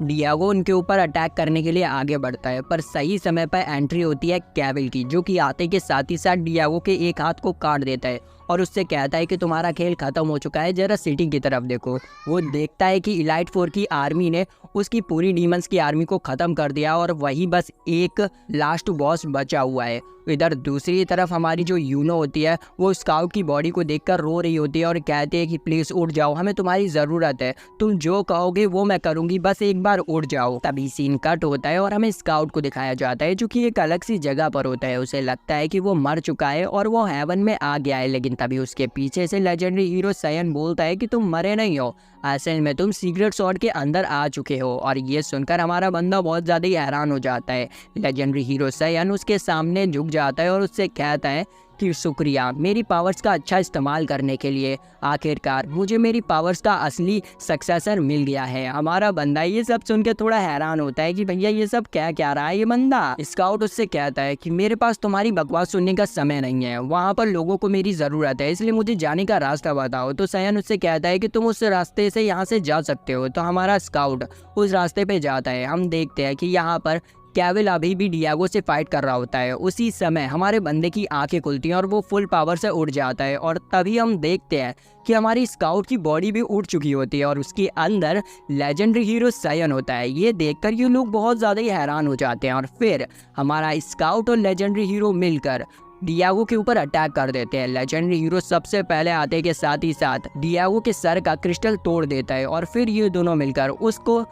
डियागो उनके ऊपर अटैक करने के लिए आगे बढ़ता है, पर सही समय पर एंट्री होती है कैविल की, जो कि आते के साथ ही साथ डियागो के एक हाथ को काट देता है और उससे कहता है कि तुम्हारा खेल खत्म हो चुका है, जरा सिटी की तरफ देखो। वो देखता है कि इलाइट 4 की आर्मी ने उसकी पूरी डीमंस की आर्मी को खत्म कर दिया और वही बस एक लास्ट बॉस बचा हुआ है। इधर दूसरी तरफ हमारी जो यूनो होती है वो स्काउट की बॉडी को देखकर रो रही होती है और कहती है कि प्लीज उठ जाओ, हमें तुम्हारी ज़रूरत है, तुम जो कहोगे वो मैं करूँगी, बस एक बार उठ जाओ। तभी सीन कट होता है और हमें स्काउट को दिखाया जाता है, जो कि एक अलग सी जगह पर होता है। उसे लगता है कि वो मर चुका है और वो हेवन में आ गया है, लेकिन तभी उसके पीछे से लेजेंडरी हीरो सायन बोलता है कि तुम मरे नहीं हो, असल में तुम सीक्रेट स्वॉर्ड के अंदर आ चुके हो। और ये सुनकर हमारा बंदा बहुत ज़्यादा ही हैरान हो जाता है। लेजेंडरी हीरो सायन उसके सामने झुक जाता है और उससे कहता है कि शुक्रिया मेरी पावर्स का अच्छा इस्तेमाल करने के लिए, आखिरकार मुझे मेरी पावर्स का असली सक्सेसर मिल गया है। हमारा बंदा ये सब सुन के थोड़ा हैरान होता है कि भैया ये सब क्या क्या रहा है ये बंदा। स्काउट उससे कहता है कि मेरे पास तुम्हारी बकवास सुनने का समय नहीं है, वहाँ पर लोगों को मेरी ज़रूरत है, इसलिए मुझे जाने का रास्ता बताओ। तो सायन उससे कहता है कि तुम उस रास्ते से यहाँ से जा सकते हो। तो हमारा स्काउट उस रास्ते पे जाता है। हम देखते हैं कि यहाँ पर कैविल अभी भी डियागो से फाइट कर रहा होता है। उसी समय हमारे बंदे की आंखें खुलती हैं और वो फुल पावर से उड़ जाता है और तभी हम देखते हैं कि हमारी स्काउट की बॉडी भी उड़ चुकी होती है और उसके अंदर लेजेंडरी हीरो सायन होता है। ये देखकर ये लोग बहुत ज़्यादा ही हैरान हो जाते हैं और फिर हमारा स्काउट और लेजेंडरी हीरो मिलकर डियागो के ऊपर अटैक कर देते हैं। लेजेंडरी हीरो सबसे पहले आते के साथ ही साथ डियागो के सर का क्रिस्टल तोड़ देता है और फिर ये दोनों मिलकर उसको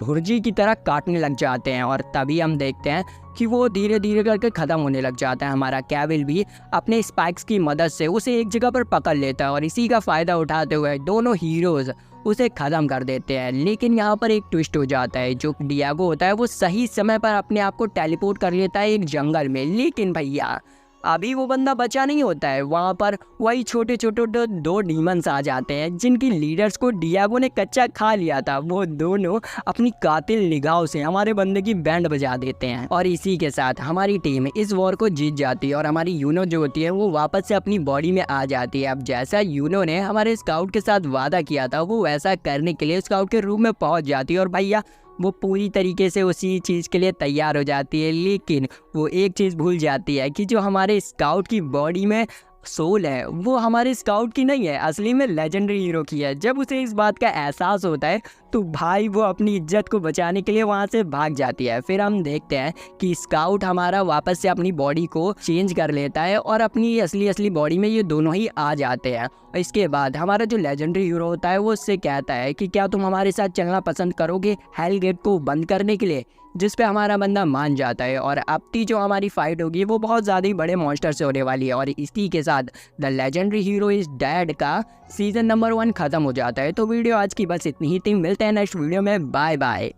भुर्जी की तरह काटने लग जाते हैं और तभी हम देखते हैं कि वो धीरे धीरे करके ख़त्म होने लग जाता है। हमारा कैविल भी अपने स्पाइक्स की मदद से उसे एक जगह पर पकड़ लेता है और इसी का फ़ायदा उठाते हुए दोनों हीरोज़ उसे ख़त्म कर देते हैं। लेकिन यहाँ पर एक ट्विस्ट हो जाता है। जो डियागो होता है वो सही समय पर अपने आप को टेलीपोर्ट कर लेता है एक जंगल में, लेकिन भैया अभी वो बंदा बचा नहीं होता है। वहाँ पर वही छोटे छोटे दो डीमंस आ जाते हैं जिनकी लीडर्स को डियागो ने कच्चा खा लिया था। वो दोनों अपनी कातिल निगाहों से हमारे बंदे की बैंड बजा देते हैं और इसी के साथ हमारी टीम इस वॉर को जीत जाती है और हमारी यूनो जो होती है वो वापस से अपनी बॉडी में आ जाती है। अब जैसा यूनो ने हमारे स्काउट के साथ वादा किया था वो वैसा करने के लिए स्काउट के रूम में पहुँच जाती है और भैया वो पूरी तरीके से उसी चीज़ के लिए तैयार हो जाती है। लेकिन वो एक चीज़ भूल जाती है कि जो हमारे स्काउट की बॉडी में सोल है वो हमारे स्काउट की नहीं है, असली में लेजेंडरी हीरो की है। जब उसे इस बात का एहसास होता है तो भाई वो अपनी इज्जत को बचाने के लिए वहाँ से भाग जाती है। फिर हम देखते हैं कि स्काउट हमारा वापस से अपनी बॉडी को चेंज कर लेता है और अपनी असली बॉडी में ये दोनों ही आ जाते हैं। इसके बाद हमारा जो लेजेंडरी हीरो होता है वो उससे कहता है कि क्या तुम हमारे साथ चलना पसंद करोगे हेल गेट को बंद करने के लिए, जिस पे हमारा बंदा मान जाता है। और अब की जो हमारी फाइट होगी वो बहुत ज़्यादा ही बड़े मॉन्स्टर से होने वाली है और इसी के साथ the legendary hero is dead का सीजन नंबर 1 खत्म हो जाता है। तो वीडियो आज की बस इतनी ही थी, मिलते हैं नेक्स्ट वीडियो में, बाय बाय।